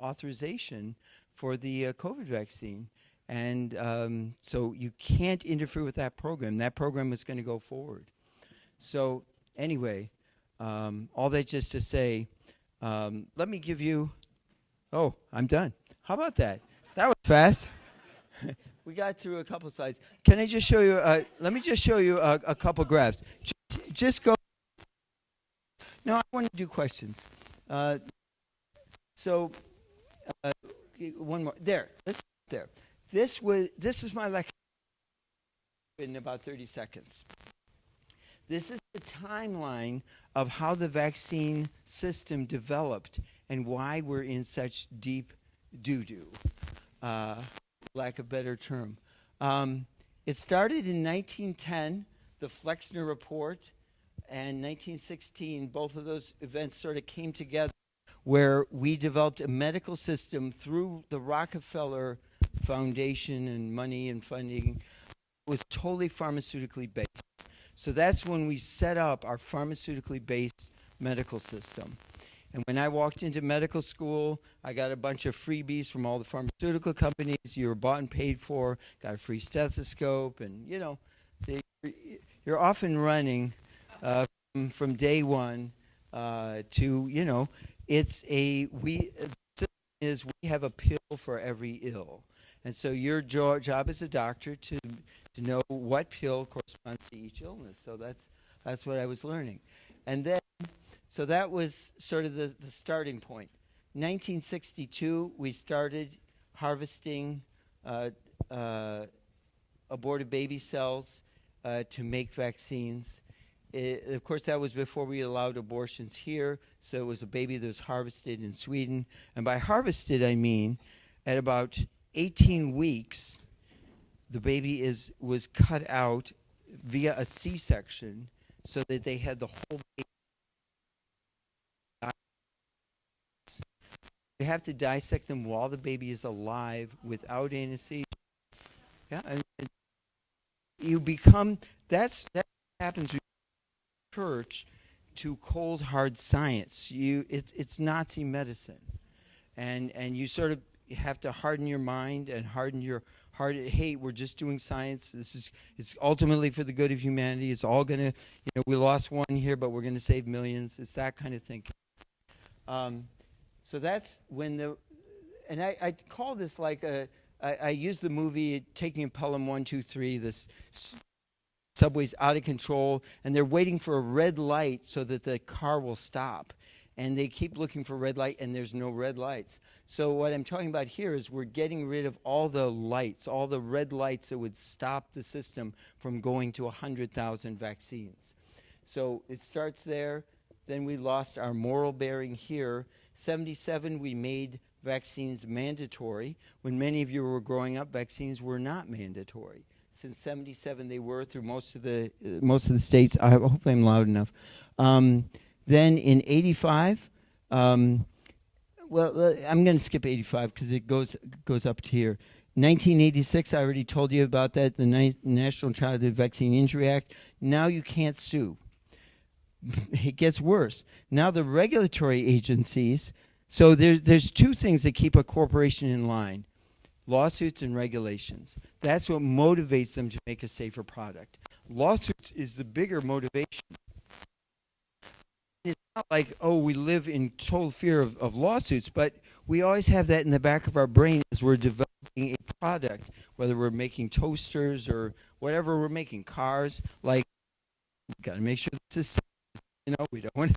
authorization for the COVID vaccine, and so you can't interfere with that program. That program is going to go forward. So anyway. All that just to say, let me give you, oh, I'm done. How about that? That was fast. We got through a couple slides. Can I just show you, let me just show you a couple graphs. Just go. No, I want to do questions. So, one more. There, let's there. This is my lecture in about 30 seconds. This is the timeline of how the vaccine system developed and why we're in such deep doo-doo, lack of a better term. It started in 1910, the Flexner Report, and 1916. Both of those events sort of came together where we developed a medical system through the Rockefeller Foundation and money and funding. It was totally pharmaceutically based. So that's when we set up our pharmaceutically based medical system. And when I walked into medical school, I got a bunch of freebies from all the pharmaceutical companies. You were bought and paid for, got a free stethoscope, and you know, you're off and running from day one to, you know, we have a pill for every ill. And so your job as a doctor to know what pill corresponds to each illness. So that's what I was learning. And then, so that was sort of the starting point. 1962, we started harvesting aborted baby cells to make vaccines. Of course, that was before we allowed abortions here, so it was a baby that was harvested in Sweden. And by harvested, I mean at about 18 weeks, the baby was cut out via a C-section so that they had the whole baby. You have to dissect them while the baby is alive without anesthesia. Yeah, and you become, that happens with church to cold hard science. It's Nazi medicine. And you sort of have to harden your mind and harden your heart. Hey, we're just doing science. It's ultimately for the good of humanity. It's all going to, you know, we lost one here, but we're going to save millions. It's that kind of thinking. So that's when and I call this like I use the movie Taking Pelham 1, 2, 3, this subway's out of control, and they're waiting for a red light so that the car will stop. And they keep looking for red light, and there's no red lights. So what I'm talking about here is we're getting rid of all the lights, all the red lights that would stop the system from going to 100,000 vaccines. So it starts there. Then we lost our moral bearing here. 77, we made vaccines mandatory. When many of you were growing up, vaccines were not mandatory. Since 77, they were through most of the states. I hope I'm loud enough. Then in 85, I'm going to skip 85 because it goes up to here. 1986, I already told you about that, the National Childhood Vaccine Injury Act. Now you can't sue. It gets worse. Now the regulatory agencies, so there's two things that keep a corporation in line: lawsuits and regulations. That's what motivates them to make a safer product. Lawsuits is the bigger motivation. It's not like, oh, we live in total fear of lawsuits, but we always have that in the back of our brain as we're developing a product, whether we're making toasters or whatever we're making, cars. Like, we've got to make sure this is safe. You know, we don't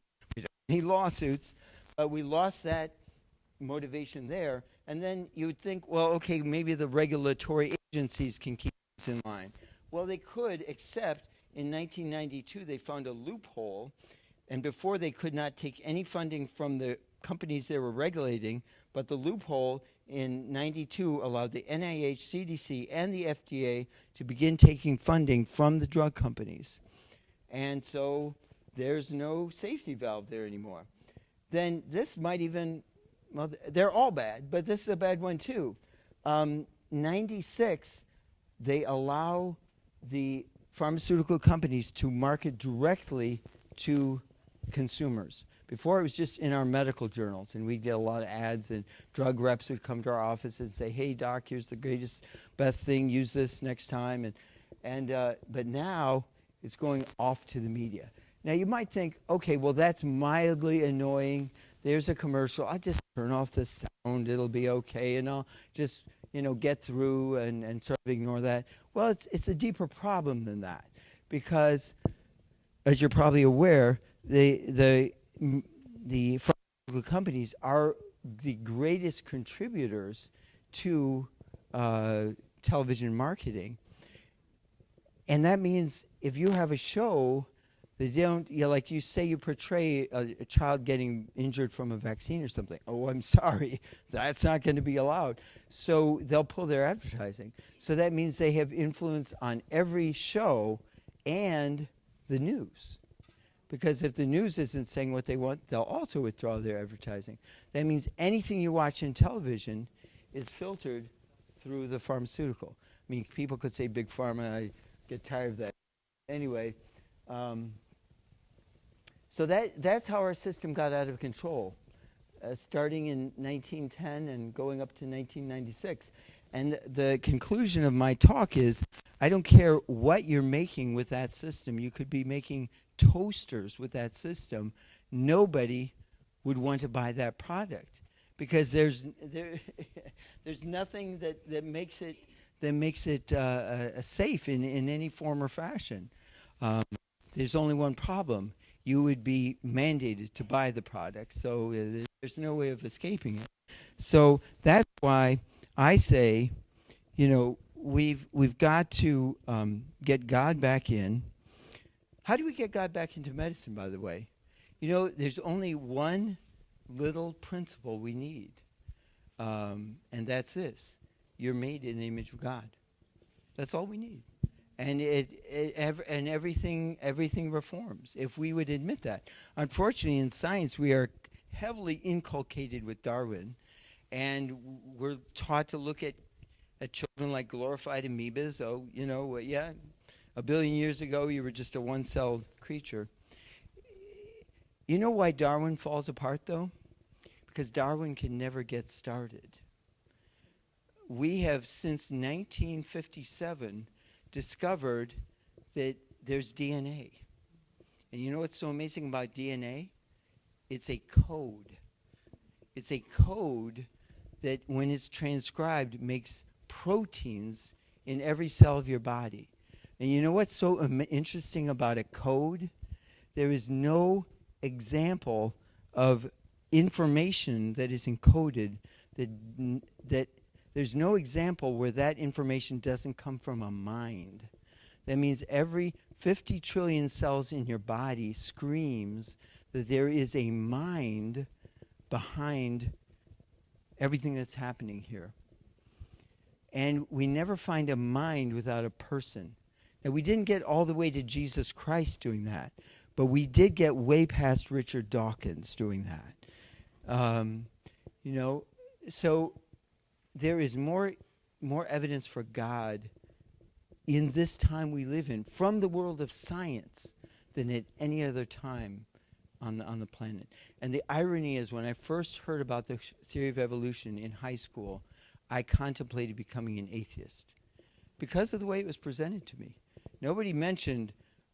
need lawsuits, but we lost that motivation there. And then you would think, well, okay, maybe the regulatory agencies can keep this in line. Well, they could, except in 1992 they found a loophole, and before they could not take any funding from the companies they were regulating, but the loophole in 92 allowed the NIH, CDC, and the FDA to begin taking funding from the drug companies. And so there's no safety valve there anymore. Then this might even, well, they're all bad, but this is a bad one too. 96, they allow the pharmaceutical companies to market directly to consumers. Before, it was just in our medical journals, and we'd get a lot of ads, and drug reps would come to our office and say, hey, doc, here's the greatest, best thing, use this next time. But now it's going off to the media. Now, you might think, okay, well, that's mildly annoying. There's a commercial. I'll just turn off the sound. It'll be okay, and I'll just, get through and sort of ignore that. Well, it's a deeper problem than that, because, as you're probably aware, the pharmaceutical companies are the greatest contributors to television marketing. And that means if you have a show that don't, like you say, you portray a child getting injured from a vaccine or something. Oh, I'm sorry, that's not going to be allowed. So they'll pull their advertising. So that means they have influence on every show and the news. Because if the news isn't saying what they want, they'll also withdraw their advertising. That means anything you watch in television is filtered through the pharmaceutical. I mean, people could say big pharma. I get tired of that. Anyway, so that's how our system got out of control, starting in 1910 and going up to 1996. And the conclusion of my talk is, I don't care what you're making with that system. You could be making toasters with that system. Nobody would want to buy that product, because there's nothing that makes it safe in any form or fashion. There's only one problem. You would be mandated to buy the product, so there's no way of escaping it. So that's why I say, we've got to get God back in. How do we get God back into medicine, by the way? There's only one little principle we need, and that's this. You're made in the image of God. That's all we need. And everything reforms if we would admit that. Unfortunately, in science, we are heavily inculcated with Darwin, and we're taught to look at children like glorified amoebas. Oh, yeah, 1 billion years ago, you were just a one-celled creature. You know why Darwin falls apart, though? Because Darwin can never get started. We have, since 1957, discovered that there's DNA. And you know what's so amazing about DNA? It's a code. It's a code that, when it's transcribed, makes proteins in every cell of your body. And you know what's so interesting about a code? There is no example of information that is encoded that there's no example where that information doesn't come from a mind. That means every 50 trillion cells in your body screams that there is a mind behind everything that's happening here. And we never find a mind without a person. Now, we didn't get all the way to Jesus Christ doing that, but we did get way past Richard Dawkins doing that. So there is more evidence for God in this time we live in from the world of science than at any other time on the planet. And the irony is, when I first heard about the theory of evolution in high school, I contemplated becoming an atheist because of the way it was presented to me. Nobody mentioned,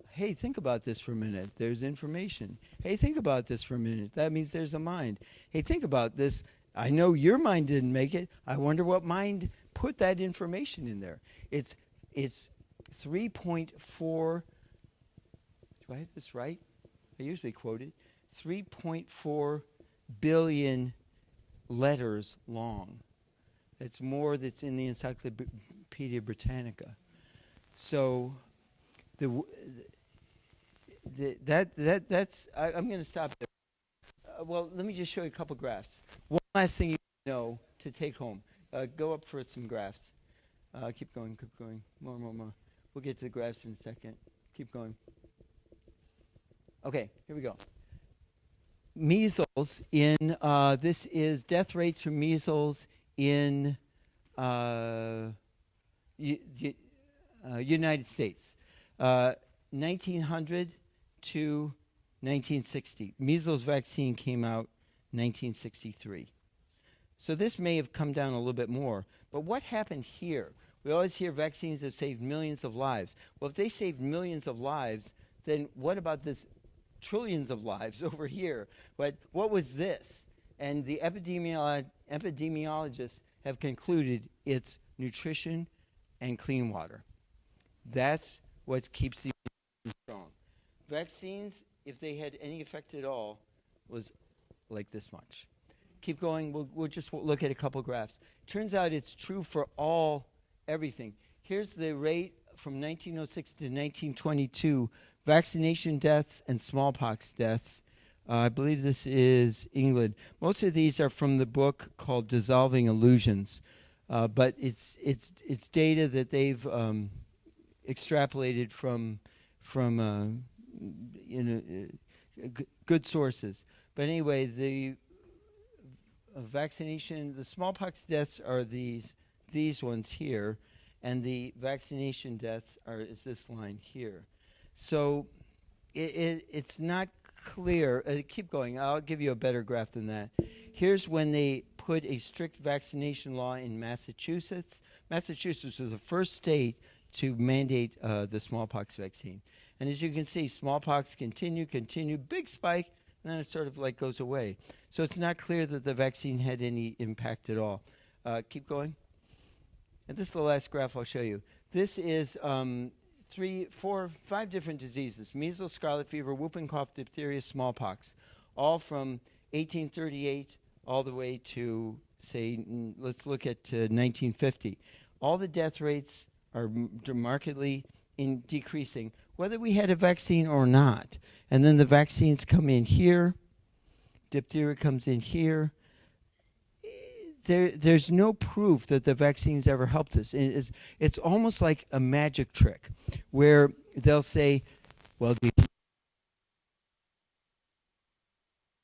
hey, think about this for a minute. There's information. Hey, think about this for a minute. That means there's a mind. Hey, think about this. I know your mind didn't make it. I wonder what mind put that information in there. It's 3.4, do I have this right? I usually quote it. 3.4 billion letters long. That's more that's in the Encyclopedia Britannica. So that's I'm going to stop there. Well, let me just show you a couple graphs. One last thing you know to take home. Go up for some graphs. Keep going. More. We'll get to the graphs in a second. Keep going. Okay, here we go. Measles in, this is death rates from measles in United States. 1900 to 1960. Measles vaccine came out 1963. So this may have come down a little bit more. But what happened here? We always hear vaccines have saved millions of lives. Well, if they saved millions of lives, then what about this trillions of lives over here? But what was this? And the epidemiologists have concluded it's nutrition and clean water. That's what keeps the immune strong. Vaccines, if they had any effect at all, was like this much. Keep going. We'll just look at a couple graphs. Turns out it's true for everything. Here's the rate from 1906 to 1922, vaccination deaths and smallpox deaths. I believe this is England. Most of these are from the book called Dissolving Illusions, but it's data that they've extrapolated from good sources. But anyway, the vaccination, the smallpox deaths are these ones here, and the vaccination deaths is this line here. So it's not clear. Keep going. I'll give you a better graph than that. Here's when they put a strict vaccination law in Massachusetts. Massachusetts was the first state to mandate the smallpox vaccine. And as you can see, smallpox continue, big spike, and then it sort of like goes away. So it's not clear that the vaccine had any impact at all. Keep going. And this is the last graph I'll show you. This is 5 different diseases: measles, scarlet fever, whooping cough, diphtheria, smallpox, all from 1838 all the way to, say, let's look at 1950. All the death rates are markedly decreasing, whether we had a vaccine or not. And then the vaccines come in here. Diphtheria comes in here. There's no proof that the vaccines ever helped us. It's almost like a magic trick where they'll say, well, do you see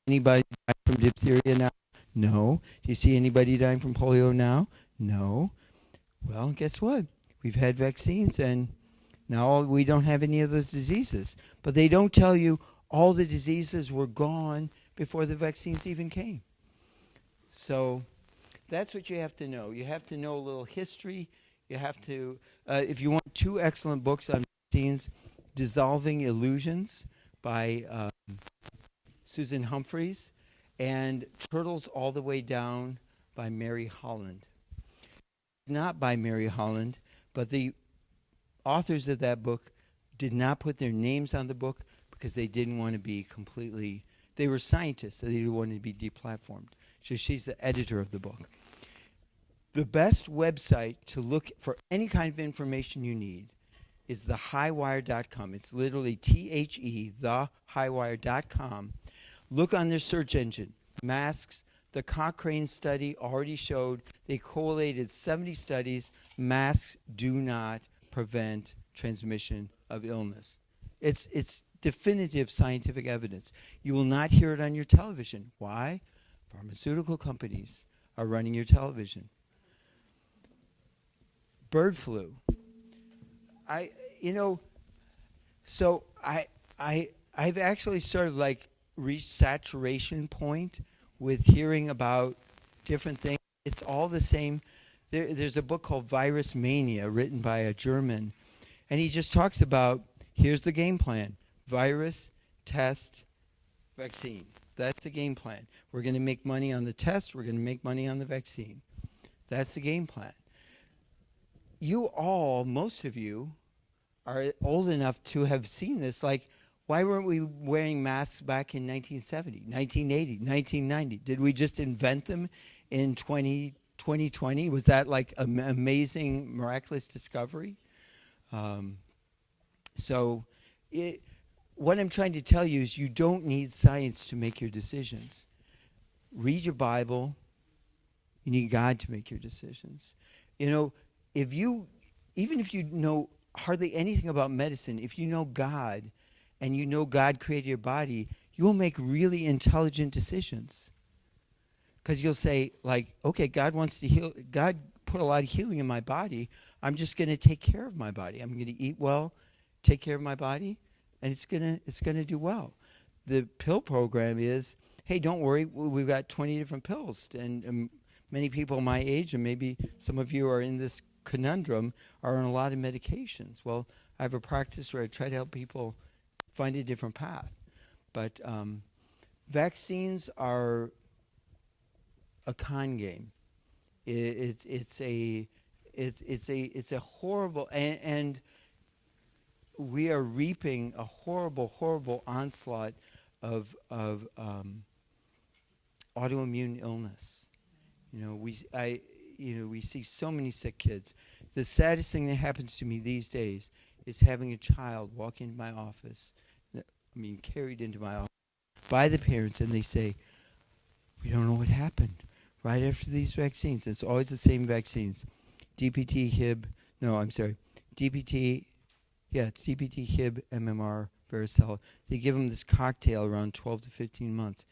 anybody die from diphtheria now? No. Do you see anybody dying from polio now? No. Well, guess what? We've had vaccines, and now we don't have any of those diseases. But they don't tell you all the diseases were gone before the vaccines even came. So that's what you have to know. You have to know a little history. You have to, if you want 2 excellent books on vaccines, Dissolving Illusions by Susan Humphreys, and Turtles All the Way Down by Mary Holland. Not by Mary Holland, but the authors of that book did not put their names on the book because they didn't want to be completely, they were scientists, so they didn't want to be deplatformed. So she's the editor of the book. The best website to look for any kind of information you need is thehighwire.com. It's literally THE, thehighwire.com. Look on their search engine. Masks. The Cochrane study already showed they correlated 70 studies. Masks do not prevent transmission of illness. It's definitive scientific evidence. You will not hear it on your television. Why? Pharmaceutical companies are running your television. Bird flu. I've actually sort of like reached saturation point with hearing about different things. It's all the same. There's a book called Virus Mania written by a German, and he just talks about, here's the game plan: virus, test, vaccine. That's the game plan. We're going to make money on the test. We're going to make money on the vaccine. That's the game plan. You all, most of you, are old enough to have seen this. Like, why weren't we wearing masks back in 1970, 1980, 1990? Did we just invent them in 2020? Was that like an amazing, miraculous discovery? What I'm trying to tell you is you don't need science to make your decisions. Read your Bible. You need God to make your decisions. Even if you know hardly anything about medicine, if you know God and you know God created your body, you will make really intelligent decisions. Because you'll say, like, okay, God wants to heal. God put a lot of healing in my body. I'm just going to take care of my body. I'm going to eat well, take care of my body, and it's gonna do well. The pill program is, hey, don't worry, we've got 20 different pills, and many people my age, and maybe some of you are in this conundrum, are on a lot of medications. Well, I have a practice where I try to help people find a different path. But vaccines are a con game. It's a horrible, and we are reaping a horrible onslaught of autoimmune illness. We see so many sick kids. The saddest thing that happens to me these days is having a child walk into my office, carried into my office by the parents, and they say, we don't know what happened right after these vaccines. It's always the same vaccines. DPT, it's DPT, Hib, MMR, varicella. They give them this cocktail around 12 to 15 months.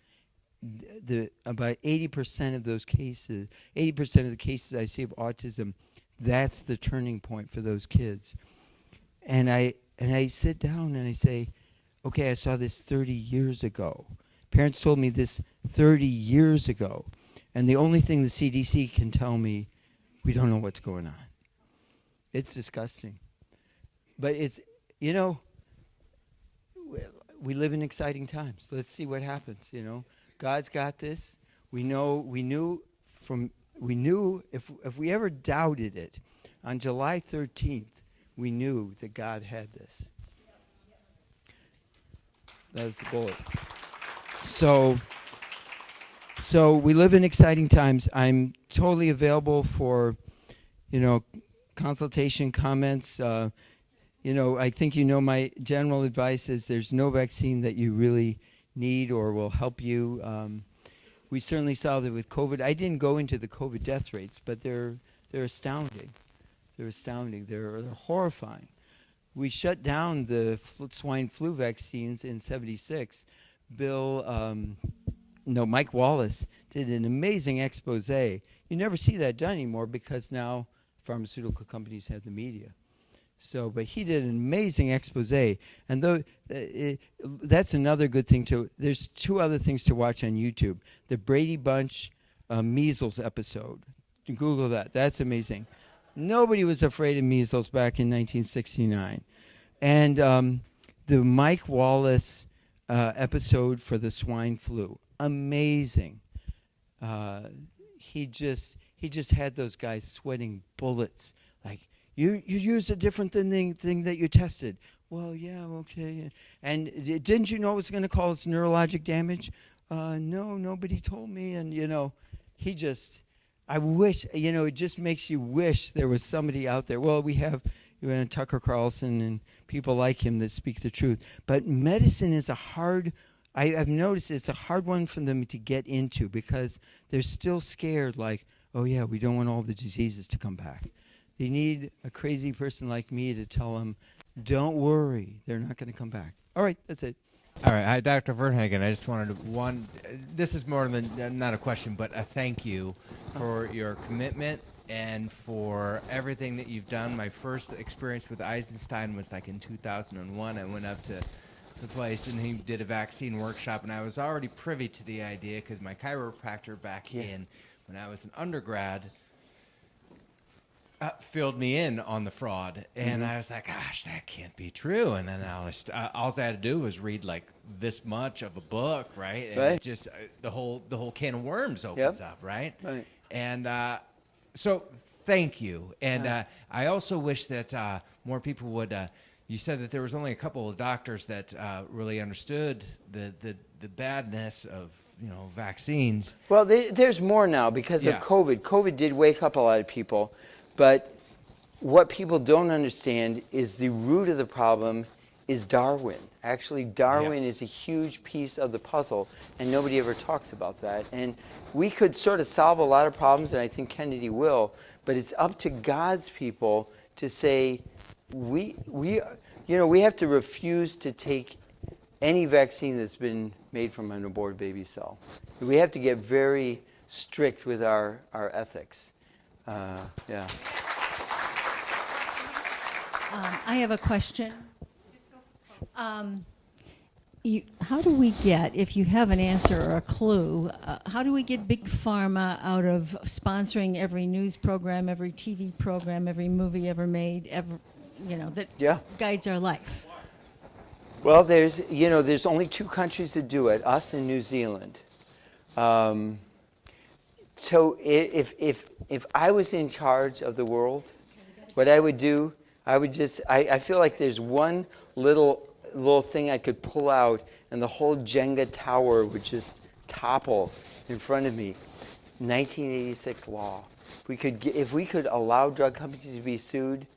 About 80% of those cases, 80% of the cases I see of autism, that's the turning point for those kids. And I sit down and I say, okay, I saw this 30 years ago. Parents told me this 30 years ago. And the only thing the CDC can tell me, we don't know what's going on. It's disgusting. But it's, we live in exciting times. Let's see what happens, God's got this. We knew if we ever doubted it, on July 13th, we knew that God had this. That was the bullet. So we live in exciting times. I'm totally available for, consultation, comments. I think my general advice is there's no vaccine that you really need or will help you. We certainly saw that with COVID. I didn't go into the COVID death rates, but they're astounding. They're astounding. They're horrifying. We shut down the swine flu vaccines in '76. Mike Wallace did an amazing expose. You never see that done anymore because now pharmaceutical companies have the media. But he did an amazing expose, and that's another good thing too. There's two other things to watch on YouTube: the Brady Bunch measles episode. Google that. That's amazing. Nobody was afraid of measles back in 1969, and the Mike Wallace episode for the swine flu. Amazing. He just had those guys sweating bullets. Like, you used a different thing that you tested. Well, yeah, okay. And didn't you know it was going to cause neurologic damage? No, nobody told me. And, I wish, it just makes you wish there was somebody out there. Well, we have Tucker Carlson and people like him that speak the truth. But medicine is I've noticed it's a hard one for them to get into because they're still scared, like, oh, yeah, we don't want all the diseases to come back. They need a crazy person like me to tell them, don't worry, they're not going to come back. All right, that's it. All right, hi, Dr. Zumhagen. I just wanted this is more than not a question, but a thank you for your commitment and for everything that you've done. My first experience with Eisenstein was like in 2001. I went up to the place and he did a vaccine workshop, and I was already privy to the idea because my chiropractor back in when I was an undergrad filled me in on the fraud, and I was like, gosh, that can't be true. And then all I had to do was read like this much of a book, right? And it just the whole can of worms opens up, right? Right. And so thank you. And I also wish that more people would. You said that there was only a couple of doctors that really understood the badness of vaccines. Well, there's more now because of COVID. COVID did wake up a lot of people. But what people don't understand is the root of the problem is Darwin. Actually, Darwin is a huge piece of the puzzle, and nobody ever talks about that. And we could sort of solve a lot of problems, and I think Kennedy will, but it's up to God's people to say, we have to refuse to take any vaccine that's been made from an aborted baby cell. We have to get very strict with our ethics. Yeah. I have a question. How do we get, if you have an answer or a clue, how do we get Big Pharma out of sponsoring every news program, every TV program, every movie ever made, that guides our life? Well, there's only 2 countries that do it, us and New Zealand. So if I was in charge of the world, what I would do, I feel like there's one little thing I could pull out and the whole Jenga tower would just topple in front of me. 1986 law. If we could allow drug companies to be sued,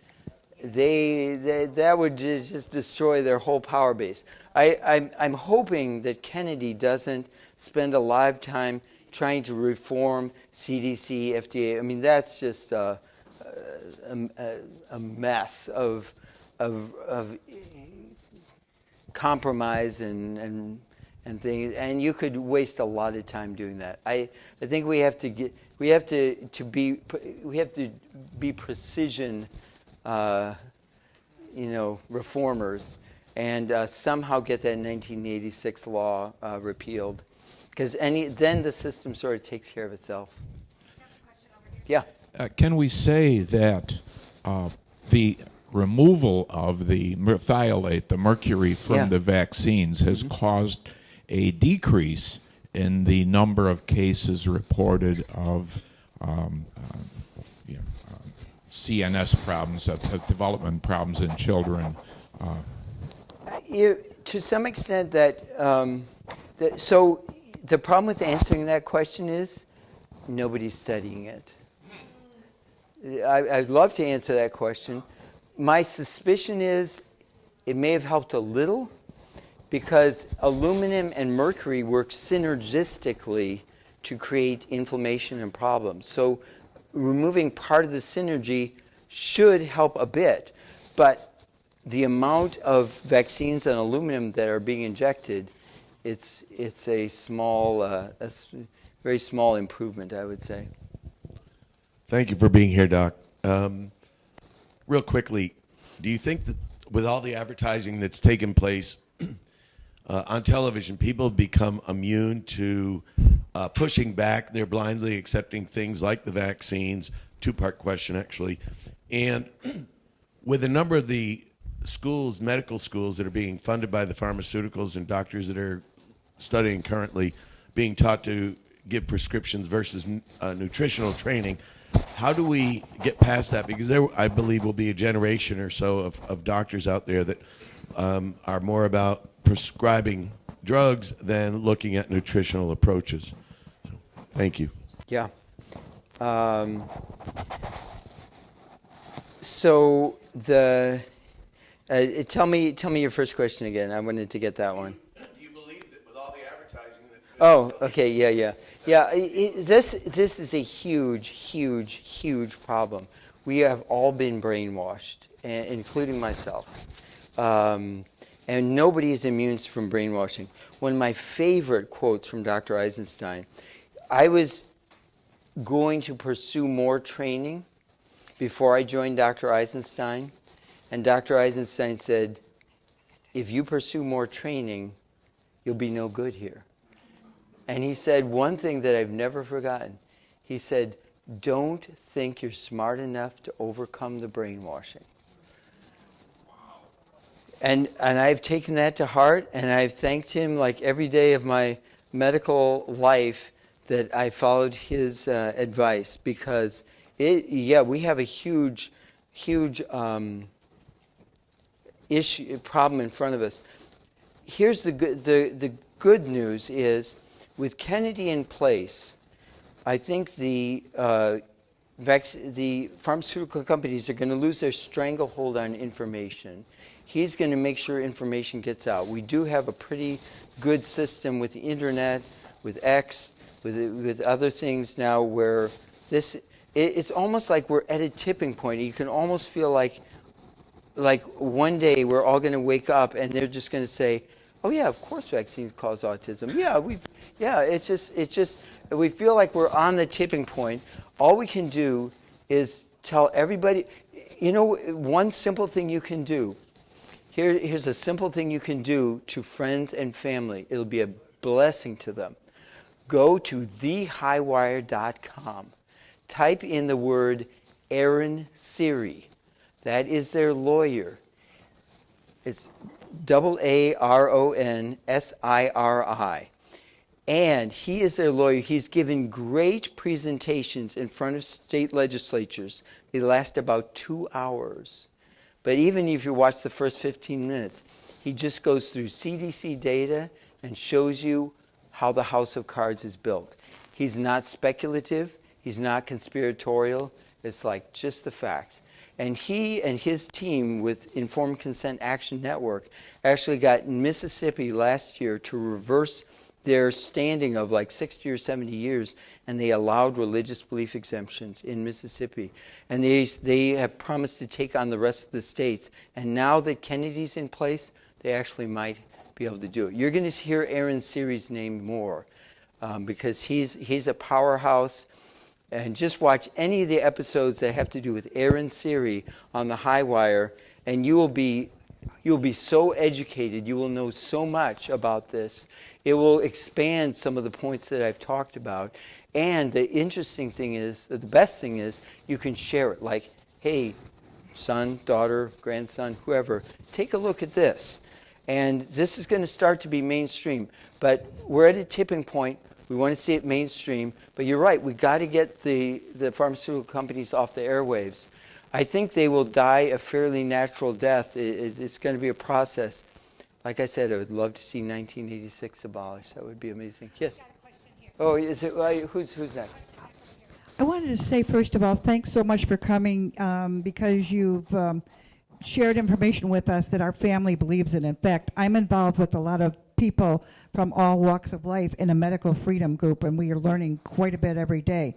that would just destroy their whole power base. I'm hoping that Kennedy doesn't spend a lifetime trying to reform CDC, FDA. I mean, that's just a mess of compromise and things, and you could waste a lot of time doing that. I think we have to be precision, reformers, and somehow get that 1986 law repealed, because then the system sort of takes care of itself. Yeah. Can we say that the removal of the methylate, the mercury from the vaccines, has caused a decrease in the number of cases reported of CNS problems, of development problems in children? To some extent, so the problem with answering that question is nobody's studying it. I'd love to answer that question. My suspicion is it may have helped a little because aluminum and mercury work synergistically to create inflammation and problems. So removing part of the synergy should help a bit, but the amount of vaccines and aluminum that are being injected, it's a very small improvement, I would say. Thank you for being here, Doc. Real quickly, do you think that with all the advertising that's taken place on television, people become immune to pushing back? They're blindly accepting things like the vaccines. 2-part question, actually. And with a number of the schools, medical schools that are being funded by the pharmaceuticals and doctors that are studying currently, being taught to give prescriptions versus nutritional training, how do we get past that? Because there, I believe, will be a generation or so of doctors out there that are more about prescribing drugs than looking at nutritional approaches. So, thank you. Yeah. So tell me your first question again. I wanted to get that one. Do you believe that with all the advertising that's been... Oh, okay, yeah. This is a huge problem. We have all been brainwashed, including myself. And nobody is immune from brainwashing. One of my favorite quotes from Dr. Eisenstein, I was going to pursue more training before I joined Dr. Eisenstein. And Dr. Eisenstein said, if you pursue more training, you'll be no good here. And he said one thing that I've never forgotten. He said, don't think you're smart enough to overcome the brainwashing. And I've taken that to heart, and I've thanked him like every day of my medical life that I followed his advice, because we have a huge problem in front of us. Here's the good news is, with Kennedy in place, I think the pharmaceutical companies are going to lose their stranglehold on information. He's going to make sure information gets out. We do have a pretty good system with the internet, with X, with other things now, where it's almost like we're at a tipping point. You can almost feel like one day we're all going to wake up and they're just going to say, Oh yeah, of course vaccines cause autism. It's just we feel like we're on the tipping point. All we can do is tell everybody, one simple thing you can do. Here's a simple thing you can do to friends and family. It'll be a blessing to them. Go to thehighwire.com. Type in the word Aaron Siri. That is their lawyer. It's AARONSIRI. And he is their lawyer. He's given great presentations in front of state legislatures. They last about 2 hours. But even if you watch the first 15 minutes, he just goes through CDC data and shows you how the house of cards is built. He's not speculative. He's not conspiratorial. It's like just the facts. And he and his team with Informed Consent Action Network actually got Mississippi last year to reverse their standing of like 60 or 70 years, and they allowed religious belief exemptions in Mississippi. And they have promised to take on the rest of the states. And now that Kennedy's in place, they actually might be able to do it. You're going to hear Aaron Siri's name more because he's a powerhouse. And just watch any of the episodes that have to do with Aaron Siri on the High Wire, and you'll be so educated. You will know so much about this. It will expand some of the points that I've talked about. And the interesting thing is, the best thing is, you can share it. Like, hey, son, daughter, grandson, whoever, take a look at this. And this is going to start to be mainstream. But we're at a tipping point. We want to see it mainstream, but you're right. We got to get the pharmaceutical companies off the airwaves. I think they will die a fairly natural death. It's going to be a process. Like I said, I would love to see 1986 abolished. That would be amazing. Yes. Oh, is it? Who's next? I wanted to say, first of all, thanks so much for coming because you've shared information with us that our family believes in. In fact, I'm involved with a lot of people from all walks of life in a medical freedom group, and we are learning quite a bit every day.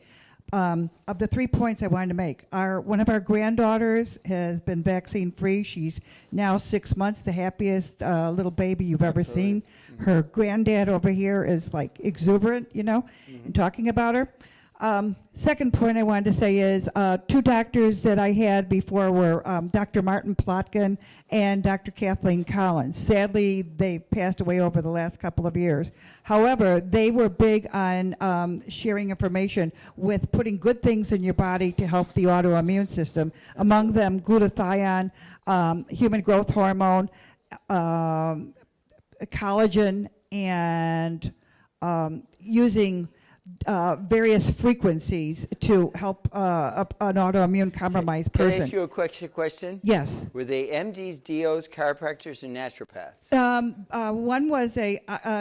Of the 3 points I wanted to make, one of our granddaughters has been vaccine free. She's now 6 months, the happiest little baby you've ever seen. Her granddad over here is like exuberant, in talking about her. Second point I wanted to say is 2 doctors that I had before were Dr. Martin Plotkin and Dr. Kathleen Collins. Sadly, they passed away over the last couple of years. However, they were big on sharing information with putting good things in your body to help the autoimmune system, among them glutathione, human growth hormone, collagen, and using various frequencies to help an autoimmune compromised person. Can I ask you a question? Yes. Were they MDs, DOs, chiropractors, or naturopaths? One was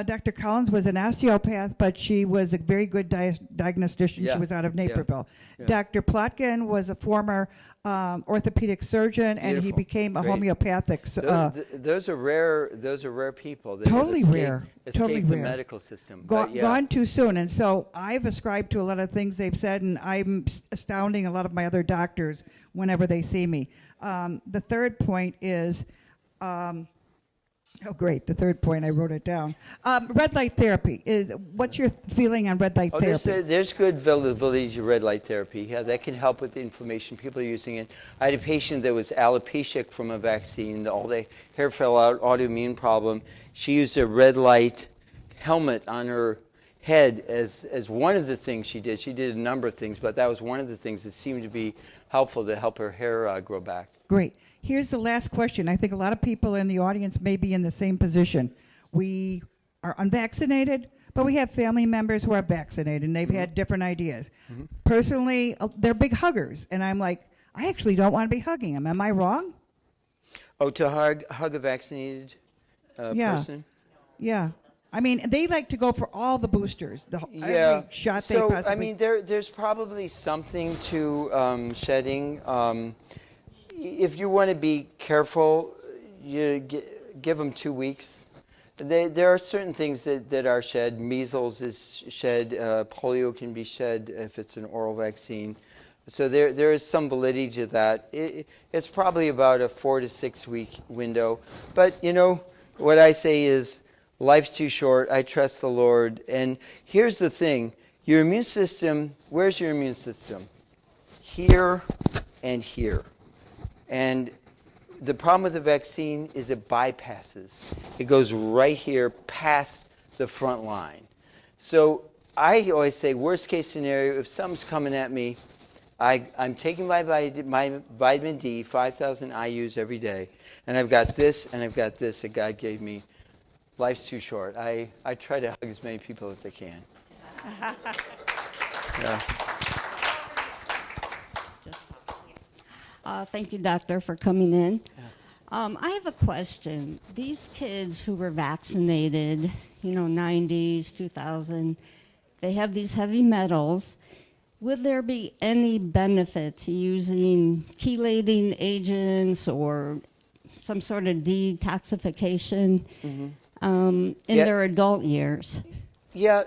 Dr. Collins was an osteopath, but she was a very good diagnostician. Yeah. She was out of Naperville. Yeah. Dr. Plotkin was a former orthopedic surgeon, and he Beautiful. became a Great. homeopathic. Those are rare people. That Totally have rare. Escaped Totally the rare. medical system. Gone too soon, and so I've ascribed to a lot of things they've said, and I'm astounding a lot of my other doctors whenever they see me. The third point is, the third point, I wrote it down. Red light therapy. What's your feeling on red light therapy? There's good validity to red light therapy. Yeah, that can help with the inflammation. People are using it. I had a patient that was alopecic from a vaccine. All the hair fell out, autoimmune problem. She used a red light helmet on her head as one of the things she did. She did a number of things, but that was one of the things that seemed to be helpful to help her hair grow back. Great. Here's the last question. I think a lot of people in the audience may be in the same position. We are unvaccinated, but we have family members who are vaccinated, and they've had different ideas. Personally, they're big huggers, and I'm like, I actually don't want to be hugging them. Am I wrong? Oh, to hug a vaccinated person? Yeah. I mean, they like to go for all the boosters, Yeah. every shot they So, possibly. I mean, there's probably something to shedding. If you want to be careful, you give them 2 weeks. There are certain things that are shed. Measles is shed. Polio can be shed if it's an oral vaccine. So there is some validity to that. It's probably about a 4 to 6 week window. But, what I say is, life's too short, I trust the Lord. And here's the thing, your immune system, where's your immune system? Here and here. And the problem with the vaccine is it bypasses. It goes right here past the front line. So I always say, worst case scenario, if something's coming at me, I'm taking my vitamin D, 5,000 IUs every day, and I've got this and I've got this that God gave me. Life's too short. I try to hug as many people as I can. Yeah. Thank you, doctor, for coming in. I have a question. These kids who were vaccinated, 90s, 2000, they have these heavy metals. Would there be any benefit to using chelating agents or some sort of detoxification in their adult years? Yeah.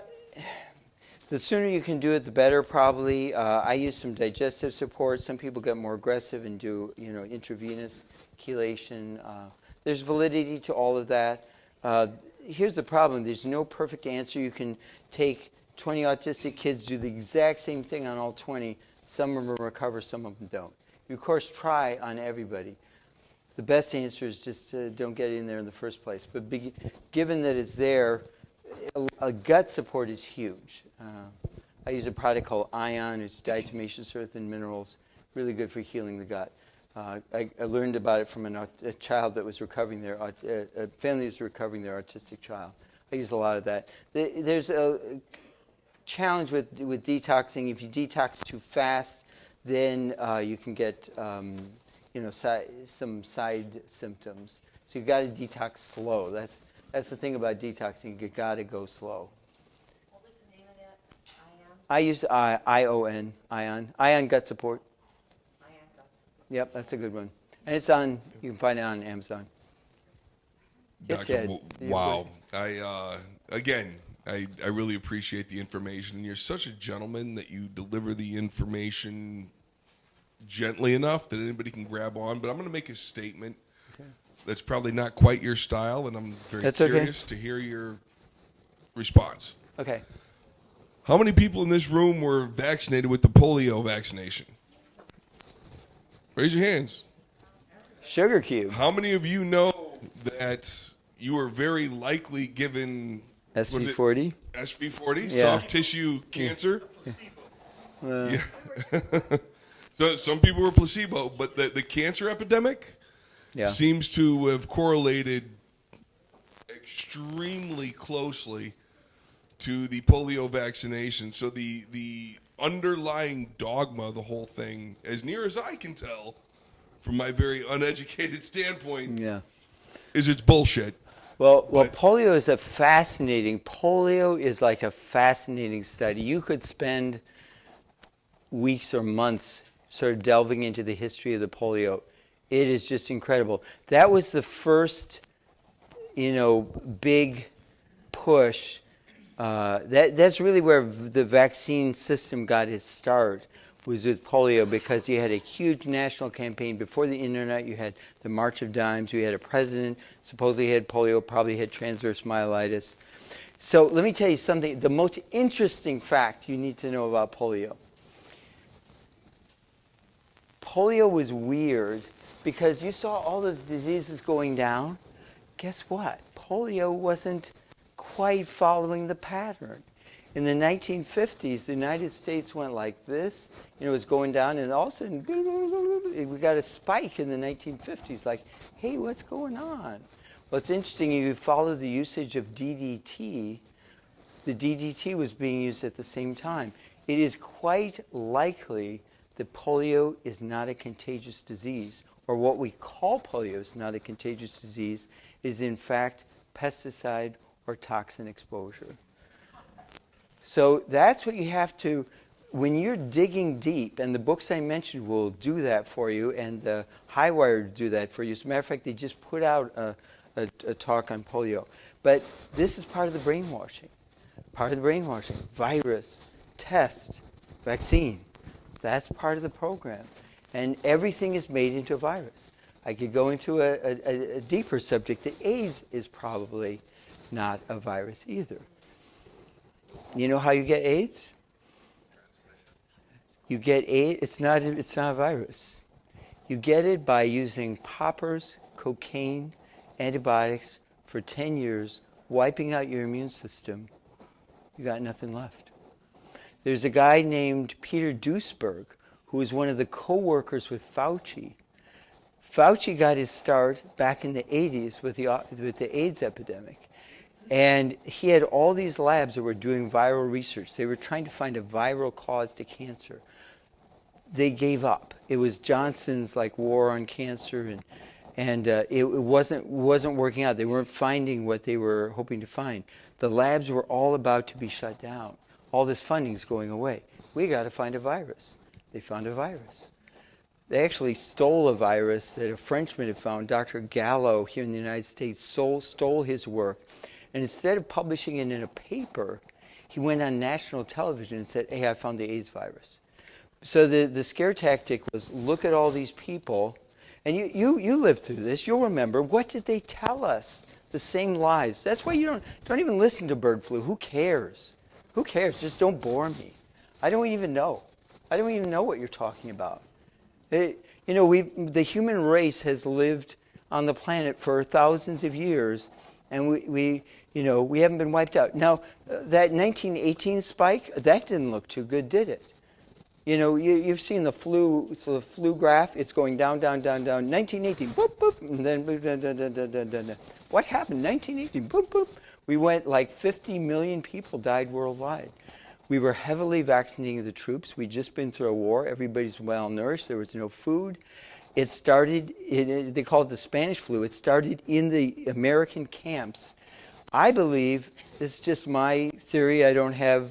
The sooner you can do it, the better, probably. I use some digestive support. Some people get more aggressive and do, intravenous chelation. There's validity to all of that. Here's the problem. There's no perfect answer. You can take 20 autistic kids, do the exact same thing on all 20. Some of them recover, some of them don't. You, of course, try on everybody. The best answer is just don't get in there in the first place. But given that it's there, a gut support is huge. I use a product called Ion. It's diatomaceous earth and minerals, really good for healing the gut. I learned about it from a child that was recovering a family that was recovering their autistic child. I use a lot of that. There's a challenge with detoxing. If you detox too fast, then you can get some side symptoms. So you got to detox slow. That's the thing about detoxing. You got to go slow. What was the name of that? I use ION, Ion Gut Support. Ion Gut Support. Yep, that's a good one. And it's on, you can find it on Amazon. Yes, Dr. Ted. Wow. I really appreciate the information. And you're such a gentleman that you deliver the information gently enough that anybody can grab on. But I'm going to make a statement that's probably not quite your style, and I'm very curious to hear your response. Okay. How many people in this room were vaccinated with the polio vaccination? Raise your hands. Sugar cube. How many of you know that you were very likely given SV40? SV40, Yeah. soft tissue cancer? Yeah. So some people were placebo, but the cancer epidemic seems to have correlated extremely closely to the polio vaccination. So the underlying dogma of the whole thing, as near as I can tell, from my very uneducated standpoint, is it's bullshit. Well, polio is polio is like a fascinating study. You could spend weeks or months sort of delving into the history of the polio. It is just incredible. That was the first, big push. That's really where the vaccine system got its start, was with polio, because you had a huge national campaign. Before the internet, you had the March of Dimes. You had a president, supposedly had polio, probably had transverse myelitis. So let me tell you something. The most interesting fact you need to know about polio. Polio was weird because you saw all those diseases going down. Guess what? Polio wasn't quite following the pattern. In the 1950s, the United States went like this. It was going down, and all of a sudden, we got a spike in the 1950s. Like, hey, what's going on? Well, it's interesting. If you follow the usage of DDT, the DDT was being used at the same time. It is quite likely that polio is not a contagious disease, or what we call polio is not a contagious disease, is in fact pesticide or toxin exposure. So that's what you have to, when you're digging deep, and the books I mentioned will do that for you, and the Highwire will do that for you. As a matter of fact, they just put out a talk on polio. But this is part of the brainwashing. Part of the brainwashing. Virus, test, vaccine. That's part of the program. And everything is made into a virus. I could go into a deeper subject. The AIDS is probably not a virus either. You know how you get AIDS? You get AIDS, it's not a virus. You get it by using poppers, cocaine, antibiotics for 10 years, wiping out your immune system. You got nothing left. There's a guy named Peter Duesberg who was one of the co-workers with Fauci. Fauci got his start back in the 80s with the AIDS epidemic. And he had all these labs that were doing viral research. They were trying to find a viral cause to cancer. They gave up. It was Johnson's war on cancer, and it wasn't working out. They weren't finding what they were hoping to find. The labs were all about to be shut down. All this funding's going away. We got to find a virus. They found a virus. They actually stole a virus that a Frenchman had found. Dr. Gallo here in the United States stole his work. And instead of publishing it in a paper, he went on national television and said, hey, I found the AIDS virus. So the scare tactic was, look at all these people. And you lived through this. You'll remember. What did they tell us? The same lies. That's why you don't even listen to bird flu. Who cares? Who cares? Just don't bore me. I don't even know. I don't even know what you're talking about. The human race has lived on the planet for thousands of years, and we haven't been wiped out. Now, that 1918 spike, that didn't look too good, did it? You've seen the flu graph. It's going down, down, down, down. 1918, boop, boop, and then what happened? 1918, boop, boop. We went 50 million people died worldwide. We were heavily vaccinating the troops. We'd just been through a war. Everybody's well-nourished. There was no food. It started, they call it the Spanish flu. It started in the American camps. I believe, this is just my theory, I don't have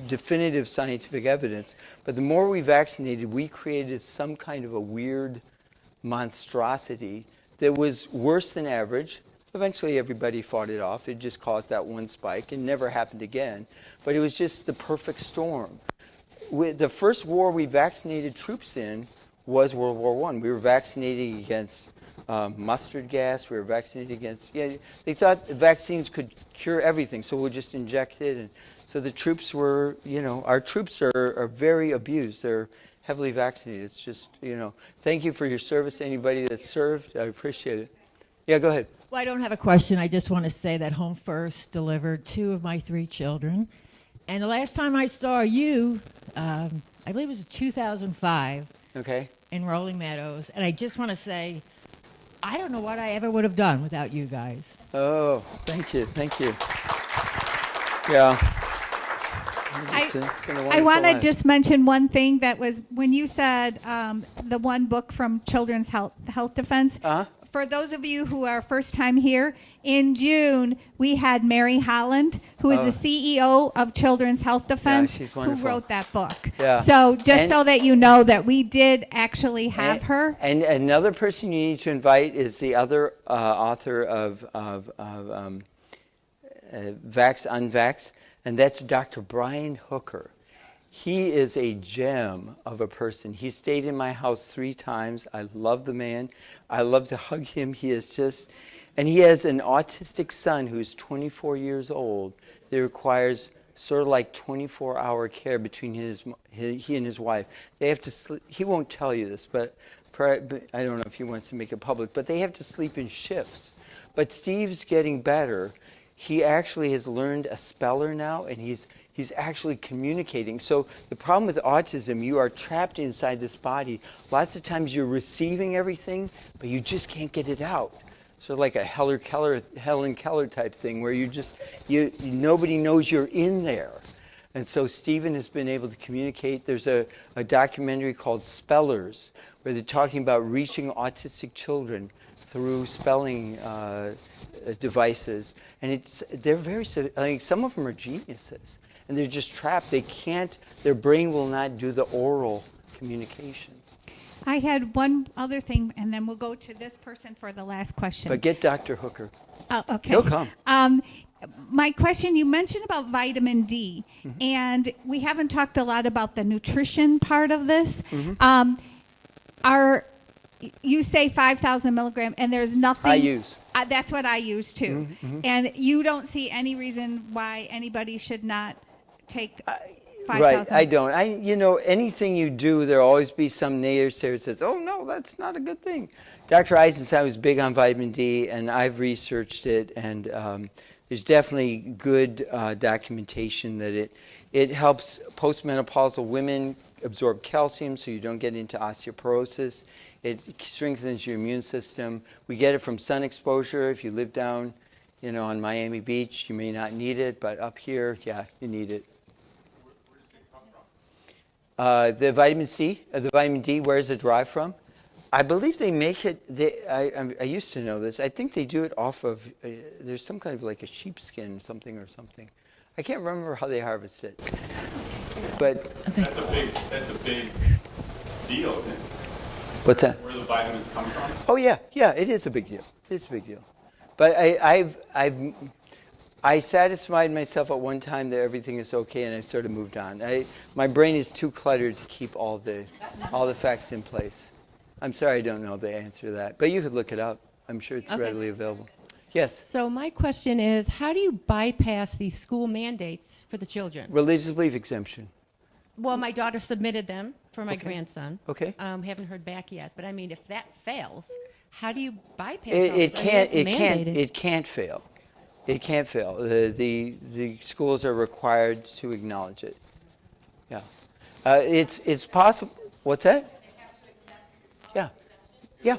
definitive scientific evidence, but the more we vaccinated, we created some kind of a weird monstrosity that was worse than average. Eventually everybody fought it off. It just caused that one spike and never happened again. But it was just the perfect storm. The first war we vaccinated troops in was World War I. We were vaccinating against mustard gas. We were vaccinated against, they thought vaccines could cure everything, so we'll just inject it. And so the troops were, our troops are very abused. They're heavily vaccinated. It's just, thank you for your service. Anybody that served, I appreciate it. Yeah, go ahead. Well, I don't have a question. I just want to say that Home First delivered 2 of my 3 children. And the last time I saw you, I believe it was 2005. Okay. In Rolling Meadows. And I just want to say, I don't know what I ever would have done without you guys. Oh, thank you. Thank you. Yeah. I want to just mention one thing that was when you said the one book from Children's Health Defense. For those of you who are first time here, in June we had Mary Holland, who is the CEO of Children's Health Defense, who wrote that book. Yeah. So so that you know that we did actually have her. And another person you need to invite is the other author of Vax Unvax, and that's Dr. Brian Hooker. He is a gem of a person. He stayed in my house 3 times. I love the man. I love to hug him. He is just, and he has an autistic son who's 24 years old that requires sort of 24-hour care between he and his wife. They have to sleep. He won't tell you this, but I don't know if he wants to make it public, but they have to sleep in shifts. But Steve's getting better. He actually has learned a speller now, and he's actually communicating. So the problem with autism, you are trapped inside this body. Lots of times you're receiving everything, but you just can't get it out. Sort of like a Helen Keller type thing, where nobody knows you're in there. And so Stephen has been able to communicate. There's a documentary called Spellers, where they're talking about reaching autistic children through spelling devices, and they're very. Some of them are geniuses, and they're just trapped. They can't. Their brain will not do the oral communication. I had one other thing, and then we'll go to this person for the last question. But get Dr. Hooker. Oh, okay. He'll come. My question, you mentioned about vitamin D, and we haven't talked a lot about the nutrition part of this. You say 5,000 milligrams, and there's nothing. That's what I use too. And you don't see any reason why anybody should not take 5,000. Right, I don't. Anything you do, there'll always be some naysayer that says, "Oh no, that's not a good thing." Dr. Eisenstein was big on vitamin D, and I've researched it, and there's definitely good documentation that it helps postmenopausal women absorb calcium, so you don't get into osteoporosis. It strengthens your immune system. We get it from sun exposure. If you live down, on Miami Beach, you may not need it, but up here, yeah, you need it. The vitamin C, the vitamin D, where is it derived from? I believe they make it. I used to know this. I think they do it off of. There's some kind of like a sheepskin, or something. I can't remember how they harvest it. But that's a big deal, isn't it? What's that? Where the vitamins come from? Oh yeah, it is a big deal. It's a big deal. But I satisfied myself at one time that everything is okay, and I sort of moved on. My brain is too cluttered to keep all the facts in place. I'm sorry I don't know the answer to that, but you could look it up. I'm sure it's readily available. Yes? So my question is, how do you bypass these school mandates for the children? Religious belief exemption. Well, my daughter submitted them for my grandson. Okay. Haven't heard back yet, but I mean, if that fails, how do you bypass It all this? can't fail. It can't fail. The schools are required to acknowledge it. Yeah. It's possible. What's that? Yeah. Yeah.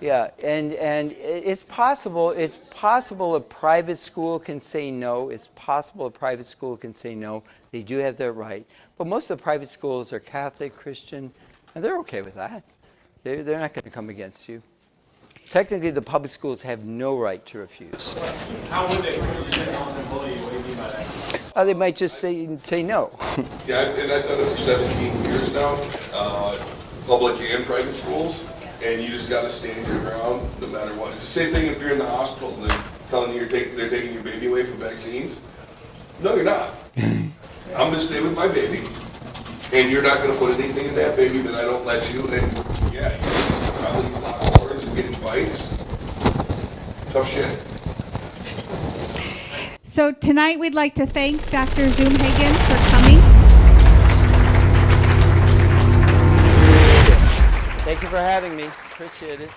Yeah, and it's possible a private school can say no. It's possible a private school can say no. They do have their right. But most of the private schools are Catholic, Christian, and they're okay with that. They're not going to come against you. Technically, the public schools have no right to refuse. How would they? When you say no one can bully you, what do you mean by that? They might just say no. Yeah, and I've done it for 17 years now, public and private schools, and you just got to stand your ground no matter what. It's the same thing if you're in the hospital and they're telling you they're taking your baby away from vaccines. No, you're not. I'm going to stay with my baby, and you're not going to put anything in that baby that I don't let you. And yeah, you're probably locked doors and getting bites. Tough shit. So tonight we'd like to thank Dr. Zumhagen for coming. Thank you for having me. Appreciate it.